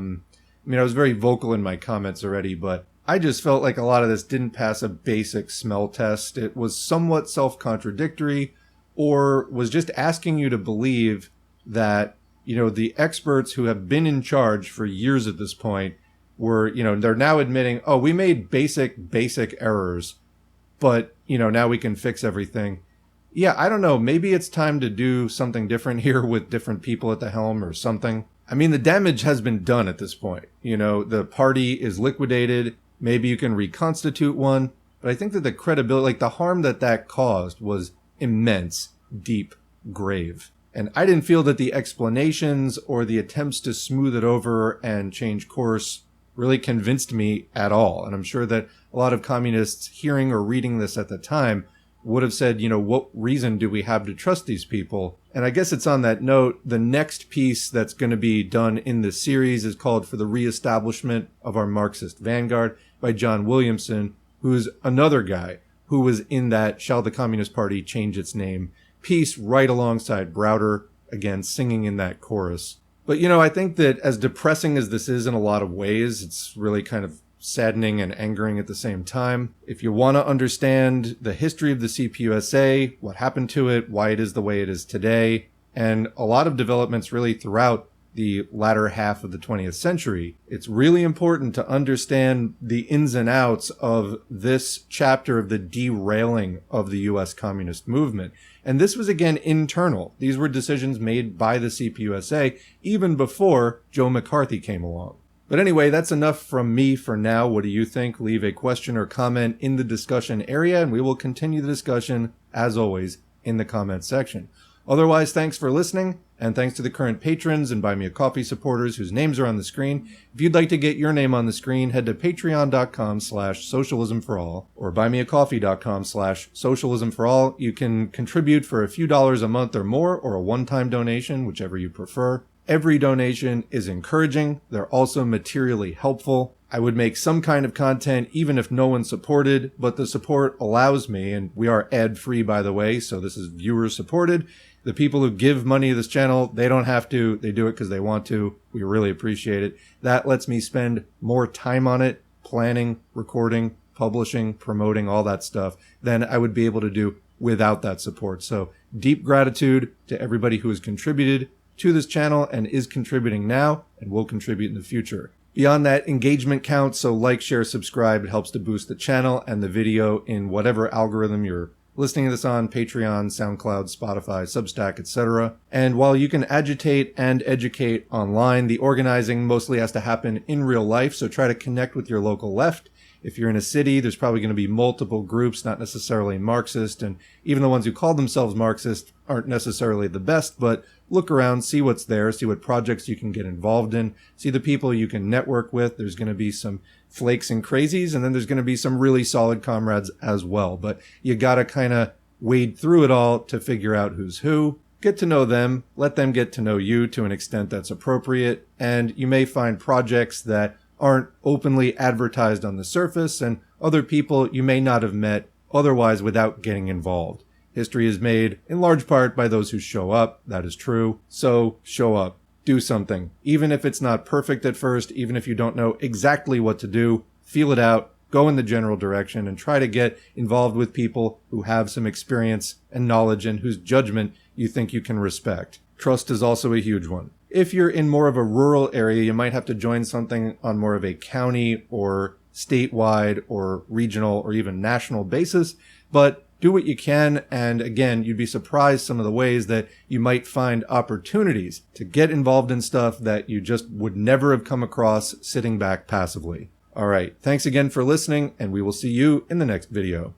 was very vocal in my comments already, but I just felt like a lot of this didn't pass a basic smell test. It was somewhat self-contradictory, or was just asking you to believe that, the experts who have been in charge for years at this point were, they're now admitting, oh, we made basic errors, but, now we can fix everything. Yeah, I don't know. Maybe it's time to do something different here with different people at the helm or something. I mean, the damage has been done at this point. The party is liquidated. Maybe you can reconstitute one. But I think that the credibility, the harm that caused was immense, deep, grave. And I didn't feel that the explanations or the attempts to smooth it over and change course really convinced me at all. And I'm sure that a lot of communists hearing or reading this at the time would have said, what reason do we have to trust these people? And I guess it's on that note, the next piece that's going to be done in this series is called For the Reestablishment of Our Marxist Vanguard by John Williamson, who's another guy who was in that Shall the Communist Party Change Its Name piece right alongside Browder, again, singing in that chorus. But, I think that as depressing as this is in a lot of ways, it's really kind of saddening and angering at the same time. If you want to understand the history of the CPUSA, what happened to it, why it is the way it is today, and a lot of developments really throughout the latter half of the 20th century, it's really important to understand the ins and outs of this chapter of the derailing of the U.S. communist movement. And this was, again, internal. These were decisions made by the CPUSA even before Joe McCarthy came along. But anyway, that's enough from me for now. What do you think? Leave a question or comment in the discussion area, and we will continue the discussion, as always, in the comments section. Otherwise, thanks for listening, and thanks to the current patrons and Buy Me a Coffee supporters whose names are on the screen. If you'd like to get your name on the screen, head to patreon.com/socialismforall or buymeacoffee.com/socialismforall. You can contribute for a few dollars a month or more, or a one-time donation, whichever you prefer. Every donation is encouraging. They're also materially helpful. I would make some kind of content even if no one supported, but the support allows me, and we are ad-free, by the way, so this is viewer-supported. The people who give money to this channel, they don't have to. They do it because they want to. We really appreciate it. That lets me spend more time on it, planning, recording, publishing, promoting, all that stuff, than I would be able to do without that support. So deep gratitude to everybody who has contributed to this channel and is contributing now and will contribute in the future. Beyond that, engagement counts, so like, share, subscribe. It helps to boost the channel and the video in whatever algorithm you're listening to this on: Patreon, SoundCloud, Spotify, Substack, etc. And while you can agitate and educate online, the organizing mostly has to happen in real life, so try to connect with your local left. If you're in a city, there's probably going to be multiple groups, not necessarily Marxist, and even the ones who call themselves Marxist aren't necessarily the best, but look around, see what's there, see what projects you can get involved in, see the people you can network with. There's going to be some flakes and crazies, and then there's going to be some really solid comrades as well. But you got to kind of wade through it all to figure out who's who. Get to know them, let them get to know you to an extent that's appropriate, and you may find projects that aren't openly advertised on the surface, and other people you may not have met otherwise without getting involved. History is made in large part by those who show up. That is true. So show up. Do something. Even if it's not perfect at first, even if you don't know exactly what to do, feel it out, go in the general direction, and try to get involved with people who have some experience and knowledge and whose judgment you think you can respect. Trust is also a huge one. If you're in more of a rural area, you might have to join something on more of a county or statewide or regional or even national basis. But do what you can, and again, you'd be surprised some of the ways that you might find opportunities to get involved in stuff that you just would never have come across sitting back passively. All right, thanks again for listening, and we will see you in the next video.